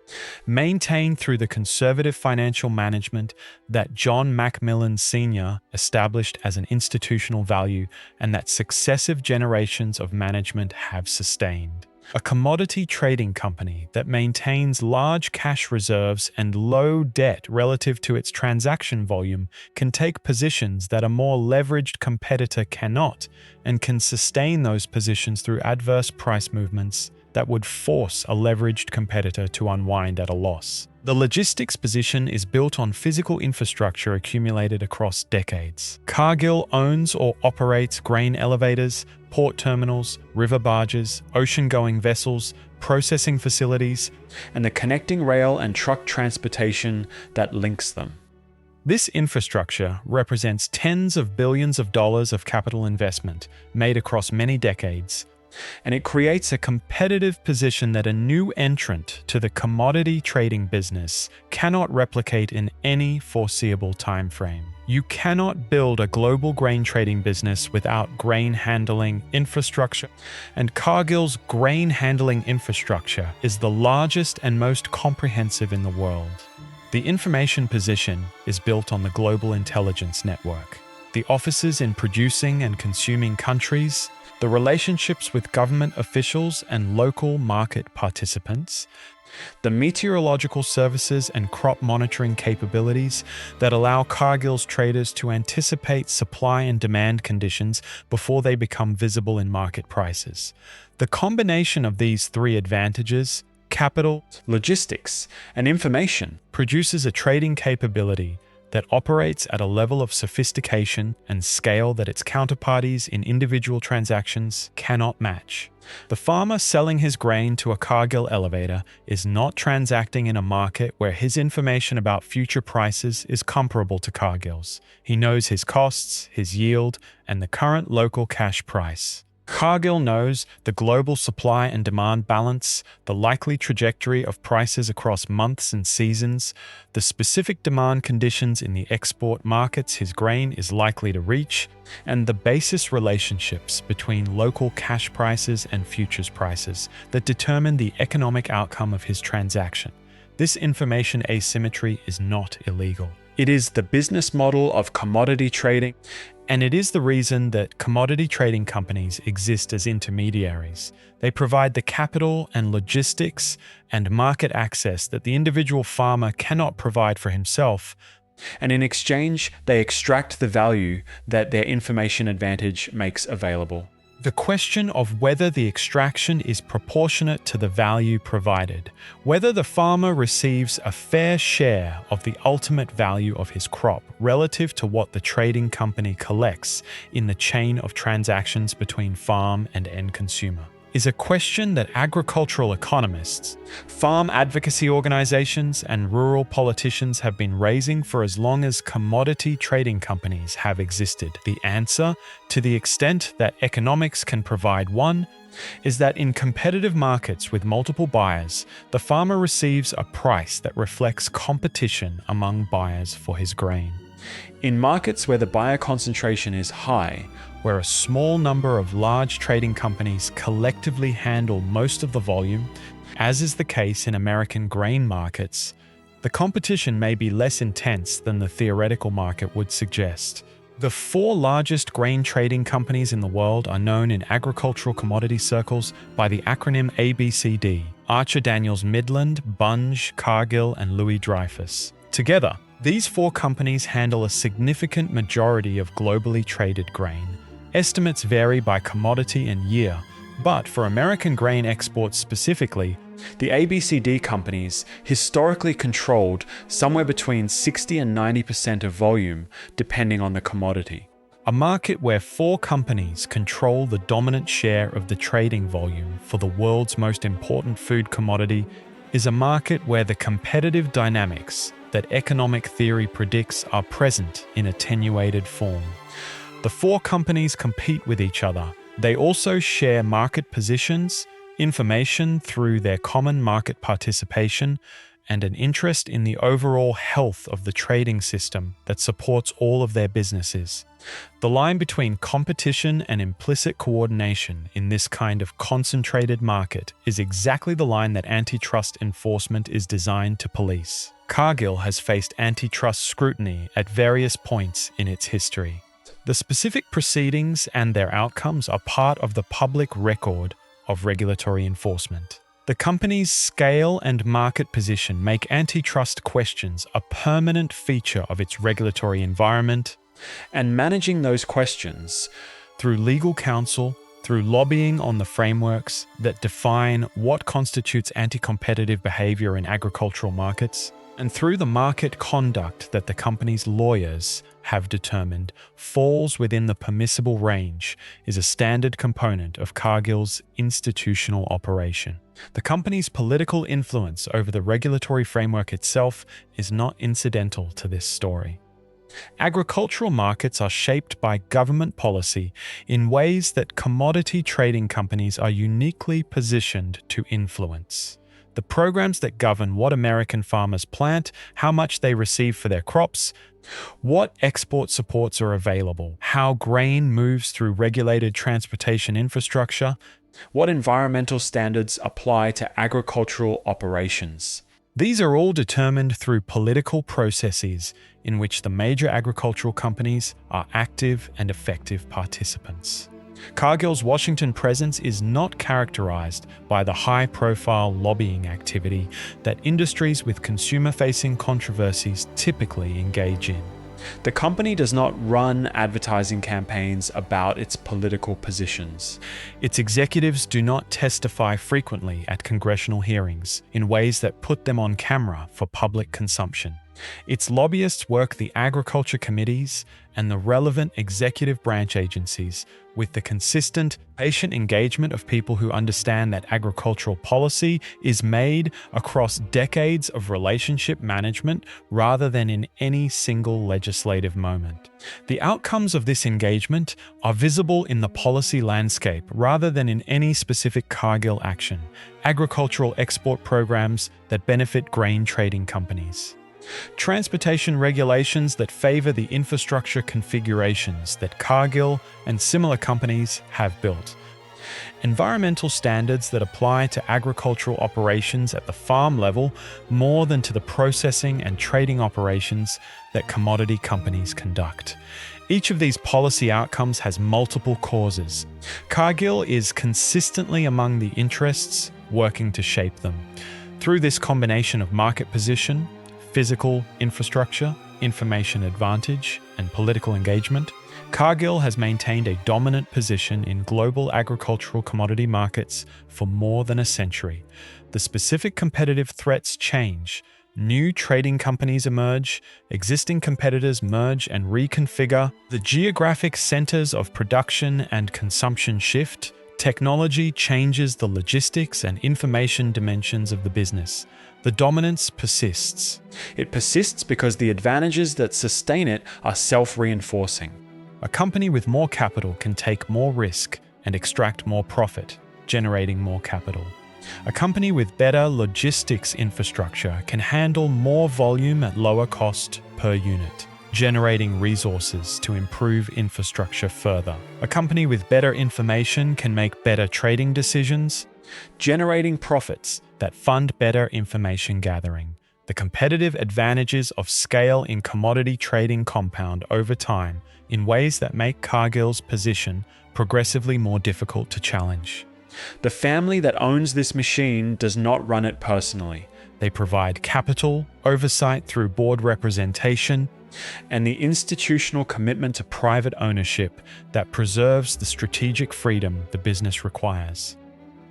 maintained through the conservative financial management that John Macmillan Sr. established as an institutional value and that successive generations of management have sustained. A commodity trading company that maintains large cash reserves and low debt relative to its transaction volume can take positions that a more leveraged competitor cannot, and can sustain those positions through adverse price movements that would force a leveraged competitor to unwind at a loss. The logistics position is built on physical infrastructure accumulated across decades. Cargill owns or operates grain elevators, port terminals, river barges, ocean-going vessels, processing facilities, and the connecting rail and truck transportation that links them. This infrastructure represents tens of billions of dollars of capital investment made across many decades, and it creates a competitive position that a new entrant to the commodity trading business cannot replicate in any foreseeable time frame. You cannot build a global grain trading business without grain handling infrastructure, and Cargill's grain handling infrastructure is the largest and most comprehensive in the world. The information position is built on the global intelligence network, the offices in producing and consuming countries, the relationships with government officials and local market participants, the meteorological services and crop monitoring capabilities that allow Cargill's traders to anticipate supply and demand conditions before they become visible in market prices. The combination of these three advantages, capital, logistics, and information, produces a trading capability that operates at a level of sophistication and scale that its counterparties in individual transactions cannot match. The farmer selling his grain to a Cargill elevator is not transacting in a market where his information about future prices is comparable to Cargill's. He knows his costs, his yield, and the current local cash price. Cargill knows the global supply and demand balance, the likely trajectory of prices across months and seasons, the specific demand conditions in the export markets his grain is likely to reach, and the basis relationships between local cash prices and futures prices that determine the economic outcome of his transaction. This information asymmetry is not illegal. It is the business model of commodity trading, and it is the reason that commodity trading companies exist as intermediaries. They provide the capital and logistics and market access that the individual farmer cannot provide for himself, and in exchange, they extract the value that their information advantage makes available. The question of whether the extraction is proportionate to the value provided, whether the farmer receives a fair share of the ultimate value of his crop relative to what the trading company collects in the chain of transactions between farm and end consumer. is a question that agricultural economists, farm advocacy organizations, and rural politicians have been raising for as long as commodity trading companies have existed. The answer, to the extent that economics can provide one, is that in competitive markets with multiple buyers, the farmer receives a price that reflects competition among buyers for his grain. In markets where the buyer concentration is high, where a small number of large trading companies collectively handle most of the volume, as is the case in American grain markets, the competition may be less intense than the theoretical market would suggest. The 4 largest grain trading companies in the world are known in agricultural commodity circles by the acronym ABCD: Archer Daniels Midland, Bunge, Cargill, and Louis Dreyfus. Together, these 4 companies handle a significant majority of globally traded grain. Estimates vary by commodity and year, but for American grain exports specifically, the ABCD companies historically controlled somewhere between 60 and 90% of volume, depending on the commodity. A market where 4 companies control the dominant share of the trading volume for the world's most important food commodity is a market where the competitive dynamics that economic theory predicts are present in attenuated form. The 4 companies compete with each other. They also share market positions, information through their common market participation, and an interest in the overall health of the trading system that supports all of their businesses. The line between competition and implicit coordination in this kind of concentrated market is exactly the line that antitrust enforcement is designed to police. Cargill has faced antitrust scrutiny at various points in its history. The specific proceedings and their outcomes are part of the public record of regulatory enforcement. The company's scale and market position make antitrust questions a permanent feature of its regulatory environment, and managing those questions through legal counsel, through lobbying on the frameworks that define what constitutes anti-competitive behavior in agricultural markets, and through the market conduct that the company's lawyers have determined falls within the permissible range, is a standard component of Cargill's institutional operation. The company's political influence over the regulatory framework itself is not incidental to this story. Agricultural markets are shaped by government policy in ways that commodity trading companies are uniquely positioned to influence. The programs that govern what American farmers plant, how much they receive for their crops, what export supports are available, how grain moves through regulated transportation infrastructure, what environmental standards apply to agricultural operations. These are all determined through political processes in which the major agricultural companies are active and effective participants. Cargill's Washington presence is not characterized by the high-profile lobbying activity that industries with consumer-facing controversies typically engage in. The company does not run advertising campaigns about its political positions. Its executives do not testify frequently at congressional hearings in ways that put them on camera for public consumption. Its lobbyists work the agriculture committees and the relevant executive branch agencies with the consistent, patient engagement of people who understand that agricultural policy is made across decades of relationship management rather than in any single legislative moment. The outcomes of this engagement are visible in the policy landscape rather than in any specific Cargill action, agricultural export programs that benefit grain trading companies. Transportation regulations that favor the infrastructure configurations that Cargill and similar companies have built. Environmental standards that apply to agricultural operations at the farm level more than to the processing and trading operations that commodity companies conduct. Each of these policy outcomes has multiple causes. Cargill is consistently among the interests working to shape them. Through this combination of market position, physical infrastructure, information advantage, and political engagement, Cargill has maintained a dominant position in global agricultural commodity markets for more than a century. The specific competitive threats change. New trading companies emerge, existing competitors merge and reconfigure, the geographic centers of production and consumption shift, Technology changes the logistics and information dimensions of the business. The dominance persists. It persists because the advantages that sustain it are self-reinforcing. A company with more capital can take more risk and extract more profit, generating more capital. A company with better logistics infrastructure can handle more volume at lower cost per unit, generating resources to improve infrastructure further. A company with better information can make better trading decisions, generating profits that fund better information gathering. The competitive advantages of scale in commodity trading compound over time in ways that make Cargill's position progressively more difficult to challenge. The family that owns this machine does not run it personally. They provide capital, oversight through board representation, and the institutional commitment to private ownership that preserves the strategic freedom the business requires.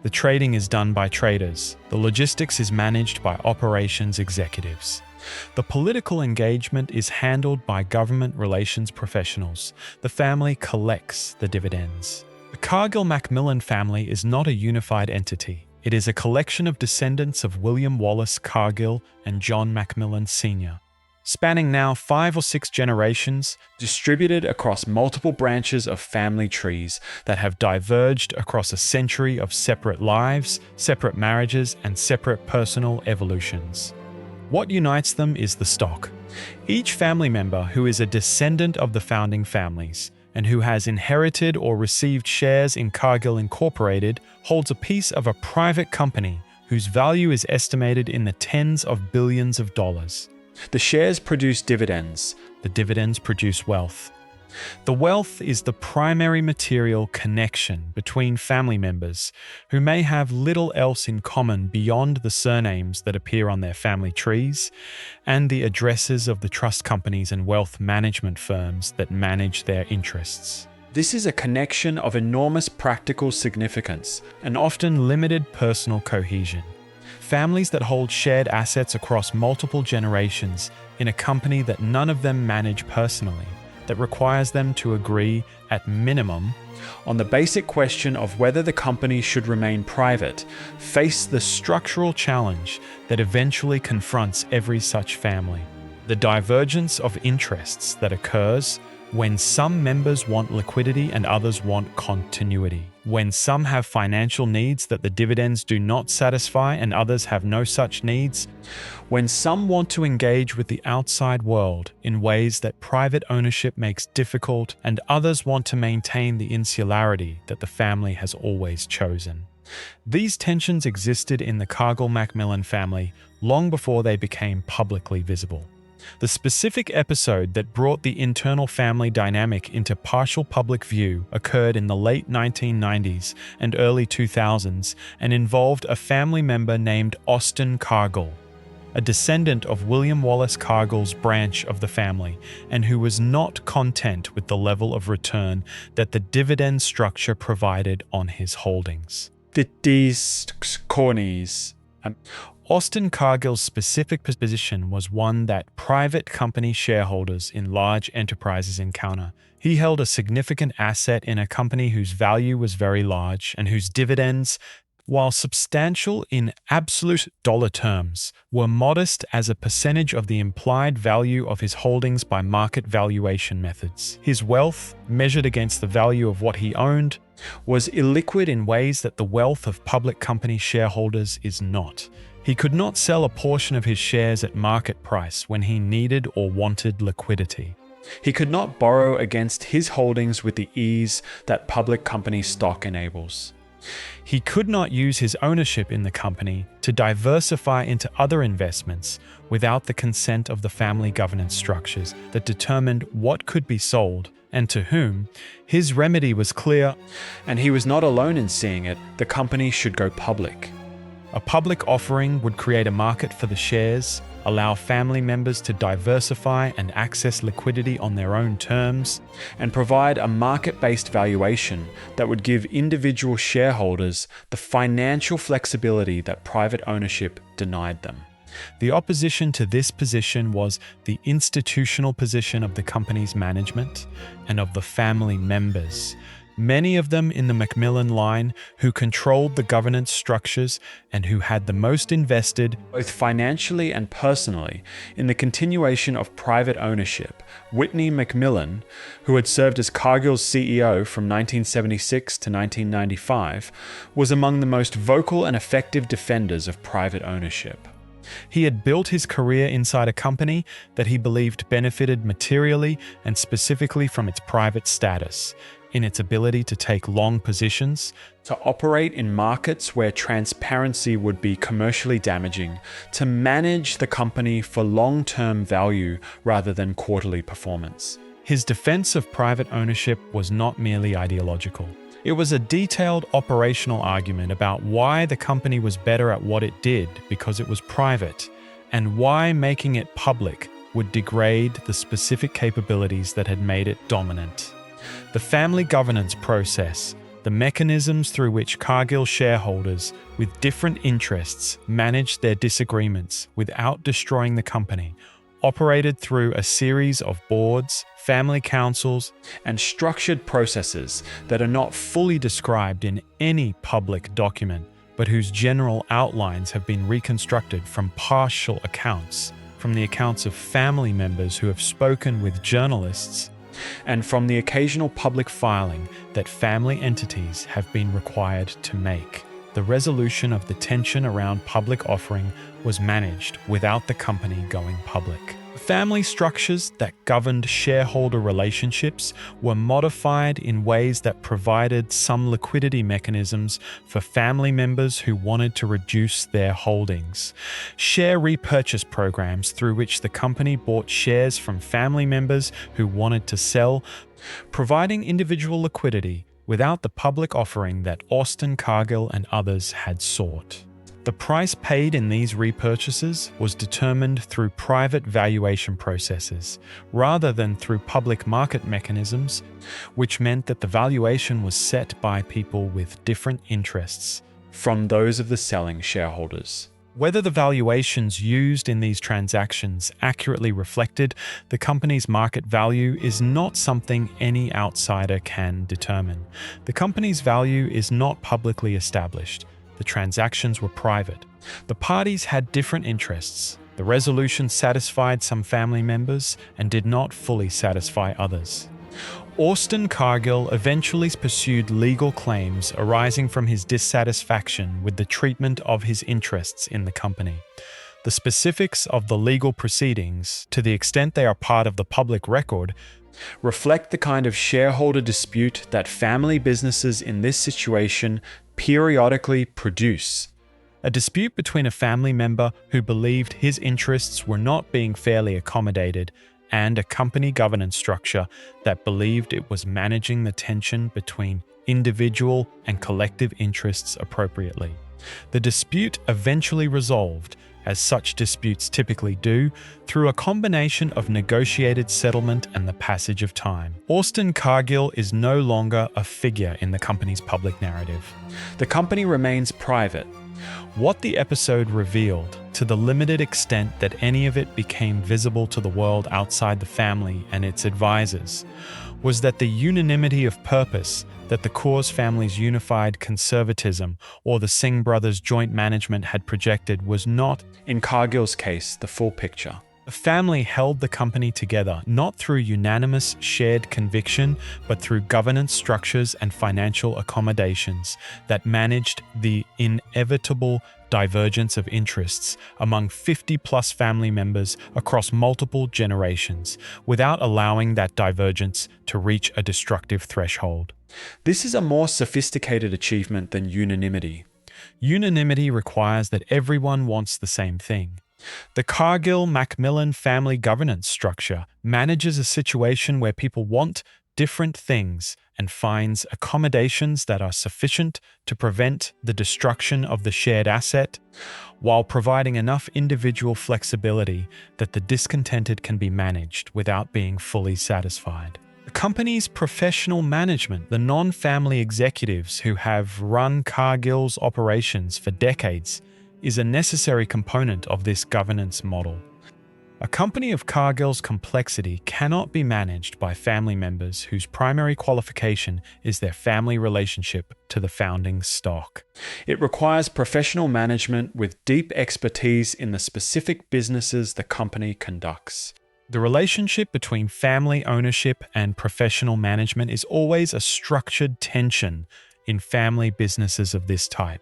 The trading is done by traders. The logistics is managed by operations executives. The political engagement is handled by government relations professionals. The family collects the dividends. The Cargill-MacMillan family is not a unified entity. It is a collection of descendants of William Wallace Cargill and John MacMillan Sr., spanning now 5 or 6 generations, distributed across multiple branches of family trees that have diverged across a century of separate lives, separate marriages, and separate personal evolutions. What unites them is the stock. Each family member who is a descendant of the founding families and who has inherited or received shares in Cargill Incorporated holds a piece of a private company whose value is estimated in the tens of billions of dollars. The shares produce dividends. The dividends produce wealth. The wealth is the primary material connection between family members who may have little else in common beyond the surnames that appear on their family trees and the addresses of the trust companies and wealth management firms that manage their interests. This is a connection of enormous practical significance and often limited personal cohesion. Families that hold shared assets across multiple generations in a company that none of them manage personally, that requires them to agree, at minimum, on the basic question of whether the company should remain private, face the structural challenge that eventually confronts every such family. The divergence of interests that occurs when some members want liquidity and others want continuity. When some have financial needs that the dividends do not satisfy and others have no such needs. When some want to engage with the outside world in ways that private ownership makes difficult and others want to maintain the insularity that the family has always chosen. These tensions existed in the Cargill-MacMillan family long before they became publicly visible. The specific episode that brought the internal family dynamic into partial public view occurred in the late 1990s and early 2000s and involved a family member named Austin Cargill, a descendant of William Wallace Cargill's branch of the family, and who was not content with the level of return that the dividend structure provided on his holdings. These cornies. Austin Cargill's specific position was one that private company shareholders in large enterprises encounter. He held a significant asset in a company whose value was very large and whose dividends, while substantial in absolute dollar terms, were modest as a percentage of the implied value of his holdings by market valuation methods. His wealth, measured against the value of what he owned, was illiquid in ways that the wealth of public company shareholders is not. He could not sell a portion of his shares at market price when he needed or wanted liquidity. He could not borrow against his holdings with the ease that public company stock enables. He could not use his ownership in the company to diversify into other investments without the consent of the family governance structures that determined what could be sold and to whom. His remedy was clear, and he was not alone in seeing it. The company should go public. A public offering would create a market for the shares, allow family members to diversify and access liquidity on their own terms, and provide a market-based valuation that would give individual shareholders the financial flexibility that private ownership denied them. The opposition to this position was the institutional position of the company's management and of the family members. many of them in the Macmillan line, who controlled the governance structures and who had the most invested, both financially and personally, in the continuation of private ownership. Whitney Macmillan, who had served as Cargill's CEO from 1976 to 1995, was among the most vocal and effective defenders of private ownership. He had built his career inside a company that he believed benefited materially and specifically from its private status, in its ability to take long positions, to operate in markets where transparency would be commercially damaging, to manage the company for long-term value rather than quarterly performance. His defense of private ownership was not merely ideological. It was a detailed operational argument about why the company was better at what it did because it was private, and why making it public would degrade the specific capabilities that had made it dominant. The family governance process, the mechanisms through which Cargill shareholders with different interests managed their disagreements without destroying the company, operated through a series of boards, family councils, and structured processes that are not fully described in any public document, but whose general outlines have been reconstructed from partial accounts, from the accounts of family members who have spoken with journalists, and from the occasional public filing that family entities have been required to make. The resolution of the tension around public offering was managed without the company going public. Family structures that governed shareholder relationships were modified in ways that provided some liquidity mechanisms for family members who wanted to reduce their holdings. Share repurchase programs through which the company bought shares from family members who wanted to sell, providing individual liquidity without the public offering that Austin Cargill and others had sought. The price paid in these repurchases was determined through private valuation processes, rather than through public market mechanisms, which meant that the valuation was set by people with different interests from those of the selling shareholders. Whether the valuations used in these transactions accurately reflected the company's market value is not something any outsider can determine. The company's value is not publicly established. The transactions were private. The parties had different interests. The resolution satisfied some family members and did not fully satisfy others. Austin Cargill eventually pursued legal claims arising from his dissatisfaction with the treatment of his interests in the company. The specifics of the legal proceedings, to the extent they are part of the public record, reflect the kind of shareholder dispute that family businesses in this situation periodically produce. A dispute between a family member who believed his interests were not being fairly accommodated and a company governance structure that believed it was managing the tension between individual and collective interests appropriately. The dispute eventually resolved, as such disputes typically do, through a combination of negotiated settlement and the passage of time. Austin Cargill is no longer a figure in the company's public narrative. The company remains private. What the episode revealed, to the limited extent that any of it became visible to the world outside the family and its advisors, was that the unanimity of purpose that the Coors family's unified conservatism or the Singh brothers' joint management had projected was not, in Cargill's case, the full picture. The family held the company together not through unanimous shared conviction, but through governance structures and financial accommodations that managed the inevitable divergence of interests among 50-plus family members across multiple generations, without allowing that divergence to reach a destructive threshold. This is a more sophisticated achievement than unanimity. Unanimity requires that everyone wants the same thing. The Cargill-MacMillan family governance structure manages a situation where people want different things and finds accommodations that are sufficient to prevent the destruction of the shared asset, while providing enough individual flexibility that the discontented can be managed without being fully satisfied. The company's professional management, the non-family executives who have run Cargill's operations for decades, is a necessary component of this governance model. A company of Cargill's complexity cannot be managed by family members whose primary qualification is their family relationship to the founding stock. It requires professional management with deep expertise in the specific businesses the company conducts. The relationship between family ownership and professional management is always a structured tension in family businesses of this type.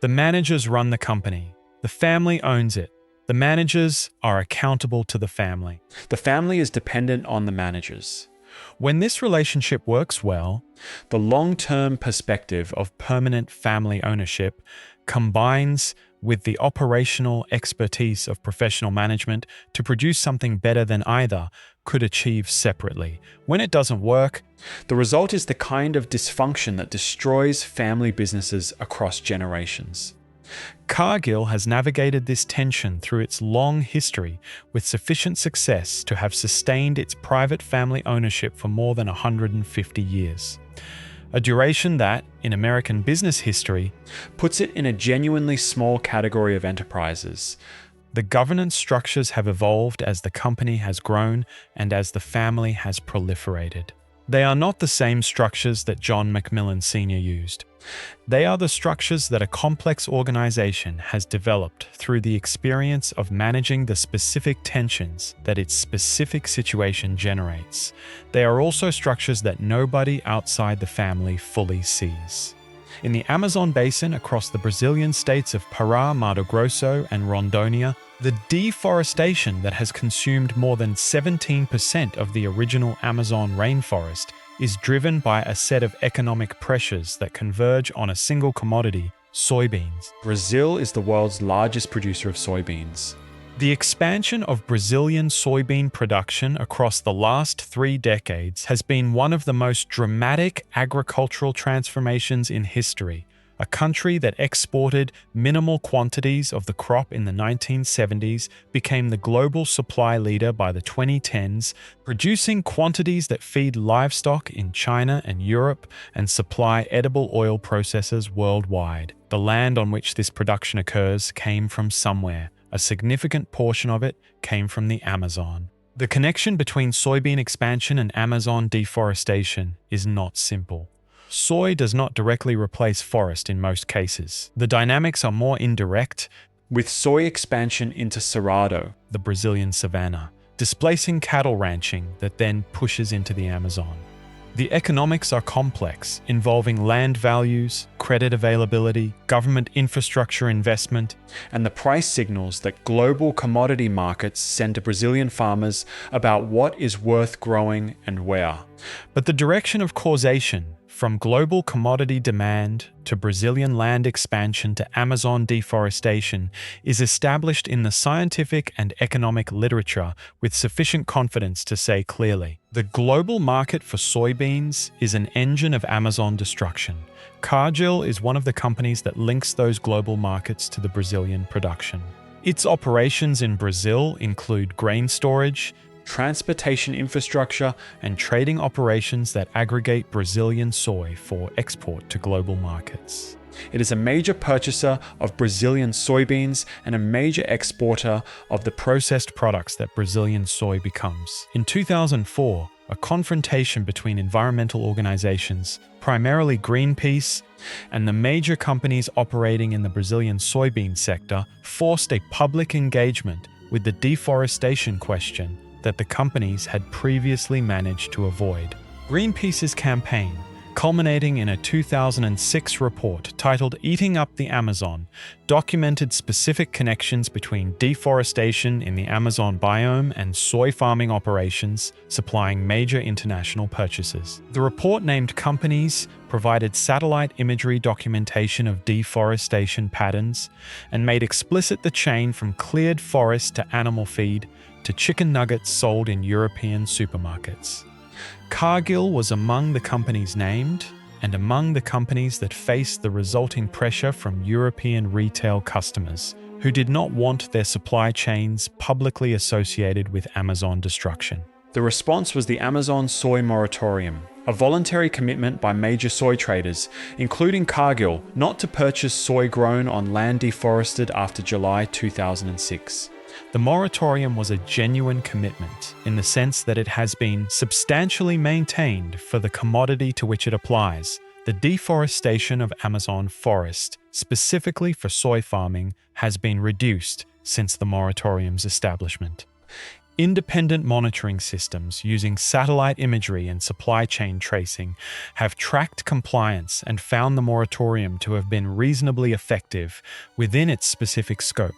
The managers run the company. The family owns it. The managers are accountable to the family. The family is dependent on the managers. When this relationship works well, the long-term perspective of permanent family ownership combines with the operational expertise of professional management to produce something better than either could achieve separately. When it doesn't work, the result is the kind of dysfunction that destroys family businesses across generations. Cargill has navigated this tension through its long history with sufficient success to have sustained its private family ownership for more than 150 years. A duration that, in American business history, puts it in a genuinely small category of enterprises. The governance structures have evolved as the company has grown and as the family has proliferated. They are not the same structures that John MacMillan Sr. used. They are the structures that a complex organization has developed through the experience of managing the specific tensions that its specific situation generates. They are also structures that nobody outside the family fully sees. In the Amazon basin across the Brazilian states of Pará, Mato Grosso, and Rondônia, the deforestation that has consumed more than 17% of the original Amazon rainforest is driven by a set of economic pressures that converge on a single commodity, soybeans. Brazil is the world's largest producer of soybeans. The expansion of Brazilian soybean production across the last 3 decades has been one of the most dramatic agricultural transformations in history. A country that exported minimal quantities of the crop in the 1970s became the global supply leader by the 2010s, producing quantities that feed livestock in China and Europe and supply edible oil processors worldwide. The land on which this production occurs came from somewhere. A significant portion of it came from the Amazon. The connection between soybean expansion and Amazon deforestation is not simple. Soy does not directly replace forest in most cases. The dynamics are more indirect, with soy expansion into Cerrado, the Brazilian savanna, displacing cattle ranching that then pushes into the Amazon. The economics are complex, involving land values, credit availability, government infrastructure investment, and the price signals that global commodity markets send to Brazilian farmers about what is worth growing and where. But the direction of causation, from global commodity demand to Brazilian land expansion to Amazon deforestation, is established in the scientific and economic literature with sufficient confidence to say clearly. The global market for soybeans is an engine of Amazon destruction. Cargill is one of the companies that links those global markets to the Brazilian production. Its operations in Brazil include grain storage, transportation infrastructure, and trading operations that aggregate Brazilian soy for export to global markets. It is a major purchaser of Brazilian soybeans and a major exporter of the processed products that Brazilian soy becomes. In 2004, a confrontation between environmental organizations, primarily Greenpeace, and the major companies operating in the Brazilian soybean sector forced a public engagement with the deforestation question that the companies had previously managed to avoid. Greenpeace's campaign, culminating in a 2006 report titled "Eating Up the Amazon," documented specific connections between deforestation in the Amazon biome and soy farming operations, supplying major international purchases. The report named companies, provided satellite imagery documentation of deforestation patterns, and made explicit the chain from cleared forest to animal feed to chicken nuggets sold in European supermarkets. Cargill was among the companies named, and among the companies that faced the resulting pressure from European retail customers, who did not want their supply chains publicly associated with Amazon destruction. The response was the Amazon Soy Moratorium, a voluntary commitment by major soy traders, including Cargill, not to purchase soy grown on land deforested after July 2006. The moratorium was a genuine commitment in the sense that it has been substantially maintained for the commodity to which it applies. The deforestation of Amazon forest, specifically for soy farming, has been reduced since the moratorium's establishment. Independent monitoring systems using satellite imagery and supply chain tracing have tracked compliance and found the moratorium to have been reasonably effective within its specific scope.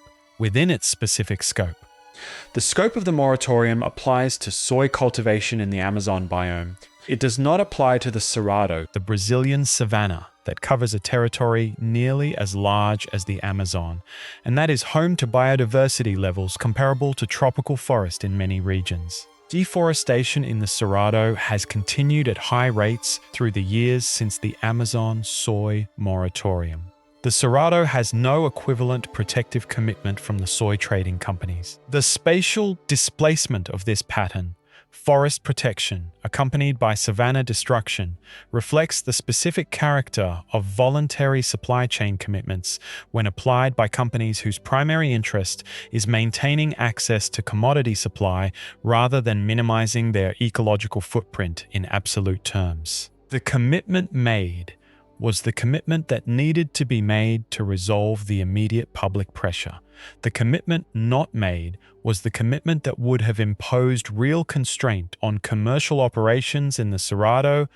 The scope of the moratorium applies to soy cultivation in the Amazon biome. It does not apply to the Cerrado, the Brazilian savanna, that covers a territory nearly as large as the Amazon, and that is home to biodiversity levels comparable to tropical forest in many regions. Deforestation in the Cerrado has continued at high rates through the years since the Amazon soy moratorium. The Cerrado has no equivalent protective commitment from the soy trading companies. The spatial displacement of this pattern, forest protection, accompanied by savanna destruction, reflects the specific character of voluntary supply chain commitments when applied by companies whose primary interest is maintaining access to commodity supply rather than minimizing their ecological footprint in absolute terms. The commitment made was the commitment that needed to be made to resolve the immediate public pressure. The commitment not made was the commitment that would have imposed real constraint on commercial operations in the Cerrado,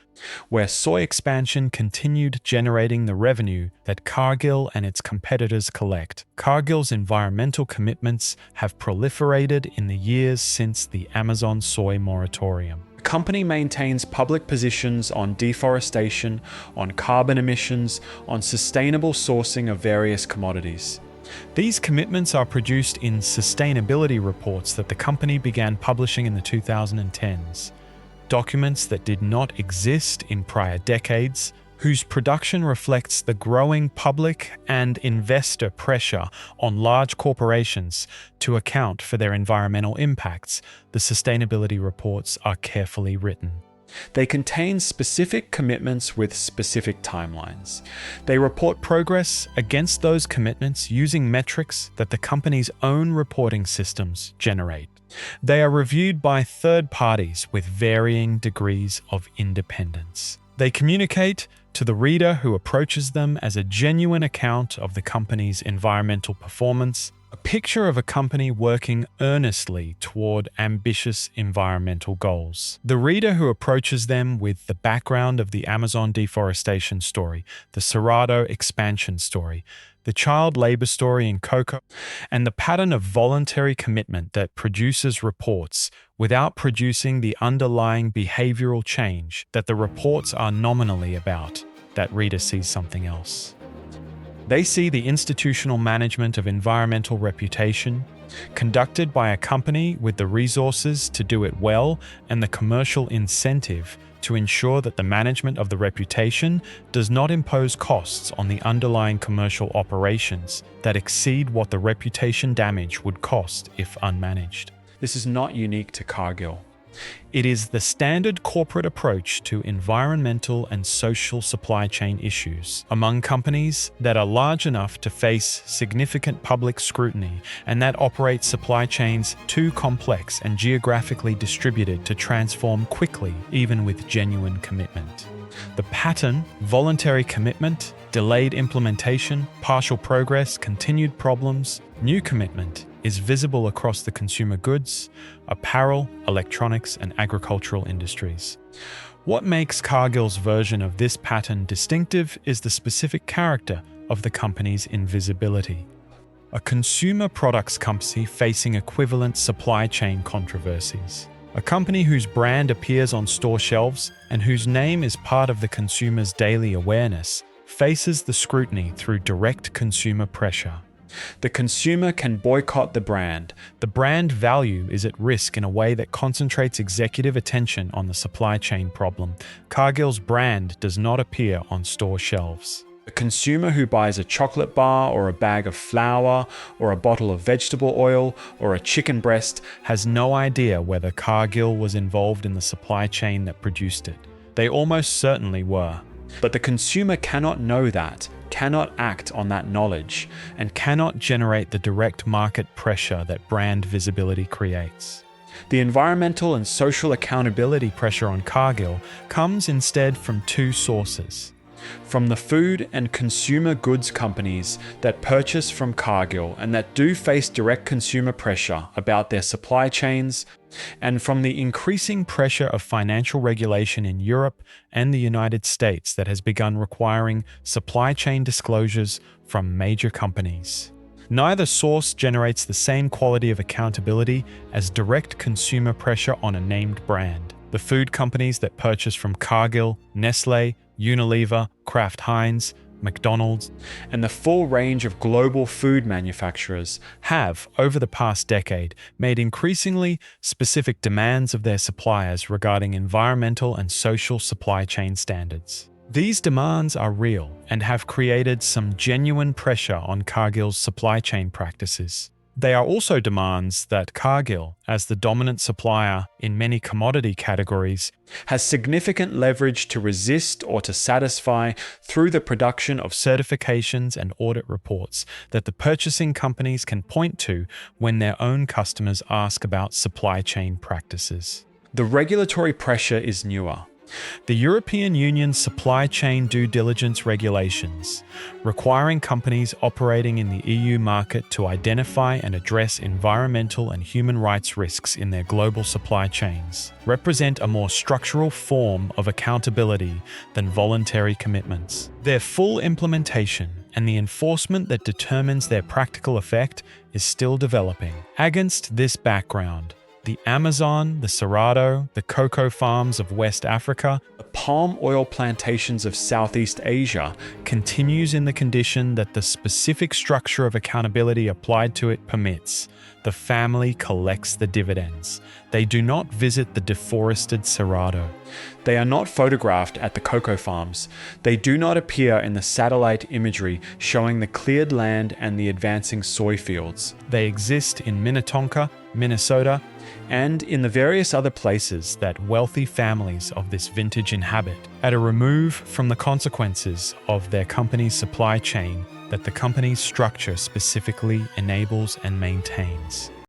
where soy expansion continued generating the revenue that Cargill and its competitors collect. Cargill's environmental commitments have proliferated in the years since the Amazon soy moratorium. The company maintains public positions on deforestation, on carbon emissions, on sustainable sourcing of various commodities. These commitments are produced in sustainability reports that the company began publishing in the 2010s, documents that did not exist in prior decades, whose production reflects the growing public and investor pressure on large corporations to account for their environmental impacts. The sustainability reports are carefully written. They contain specific commitments with specific timelines. They report progress against those commitments using metrics that the company's own reporting systems generate. They are reviewed by third parties with varying degrees of independence. They communicate to the reader who approaches them as a genuine account of the company's environmental performance, a picture of a company working earnestly toward ambitious environmental goals. The reader who approaches them with the background of the Amazon deforestation story, the Cerrado expansion story, the child labor story in cocoa, and the pattern of voluntary commitment that produces reports without producing the underlying behavioral change that the reports are nominally about, that reader sees something else. They see the institutional management of environmental reputation, conducted by a company with the resources to do it well and the commercial incentive to ensure that the management of the reputation does not impose costs on the underlying commercial operations that exceed what the reputation damage would cost if unmanaged. This is not unique to Cargill. It is the standard corporate approach to environmental and social supply chain issues among companies that are large enough to face significant public scrutiny and that operate supply chains too complex and geographically distributed to transform quickly, even with genuine commitment. The pattern, voluntary commitment, delayed implementation, partial progress, continued problems, new commitment, is visible across the consumer goods, apparel, electronics, and agricultural industries. What makes Cargill's version of this pattern distinctive is the specific character of the company's invisibility. A consumer products company facing equivalent supply chain controversies. A company whose brand appears on store shelves and whose name is part of the consumer's daily awareness faces the scrutiny through direct consumer pressure. The consumer can boycott the brand. The brand value is at risk in a way that concentrates executive attention on the supply chain problem. Cargill's brand does not appear on store shelves. A consumer who buys a chocolate bar or a bag of flour or a bottle of vegetable oil or a chicken breast has no idea whether Cargill was involved in the supply chain that produced it. They almost certainly were. But the consumer cannot know that, cannot act on that knowledge, and cannot generate the direct market pressure that brand visibility creates. The environmental and social accountability pressure on Cargill comes instead from two sources. From the food and consumer goods companies that purchase from Cargill and that do face direct consumer pressure about their supply chains, and from the increasing pressure of financial regulation in Europe and the United States that has begun requiring supply chain disclosures from major companies. Neither source generates the same quality of accountability as direct consumer pressure on a named brand. The food companies that purchase from Cargill, Nestlé, Unilever, Kraft Heinz, McDonald's, and the full range of global food manufacturers have, over the past decade, made increasingly specific demands of their suppliers regarding environmental and social supply chain standards. These demands are real and have created some genuine pressure on Cargill's supply chain practices. They are also demands that Cargill, as the dominant supplier in many commodity categories, has significant leverage to resist or to satisfy through the production of certifications and audit reports that the purchasing companies can point to when their own customers ask about supply chain practices. The regulatory pressure is newer. The European Union's supply chain due diligence regulations, requiring companies operating in the EU market to identify and address environmental and human rights risks in their global supply chains, represent a more structural form of accountability than voluntary commitments. Their full implementation and the enforcement that determines their practical effect is still developing. Against this background, the Amazon, the Cerrado, the cocoa farms of West Africa, the palm oil plantations of Southeast Asia continues in the condition that the specific structure of accountability applied to it permits. The family collects the dividends. They do not visit the deforested Cerrado. They are not photographed at the cocoa farms. They do not appear in the satellite imagery showing the cleared land and the advancing soy fields. They exist in Minnetonka, Minnesota, and in the various other places that wealthy families of this vintage inhabit, at a remove from the consequences of their company's supply chain that the company's structure specifically enables and maintains.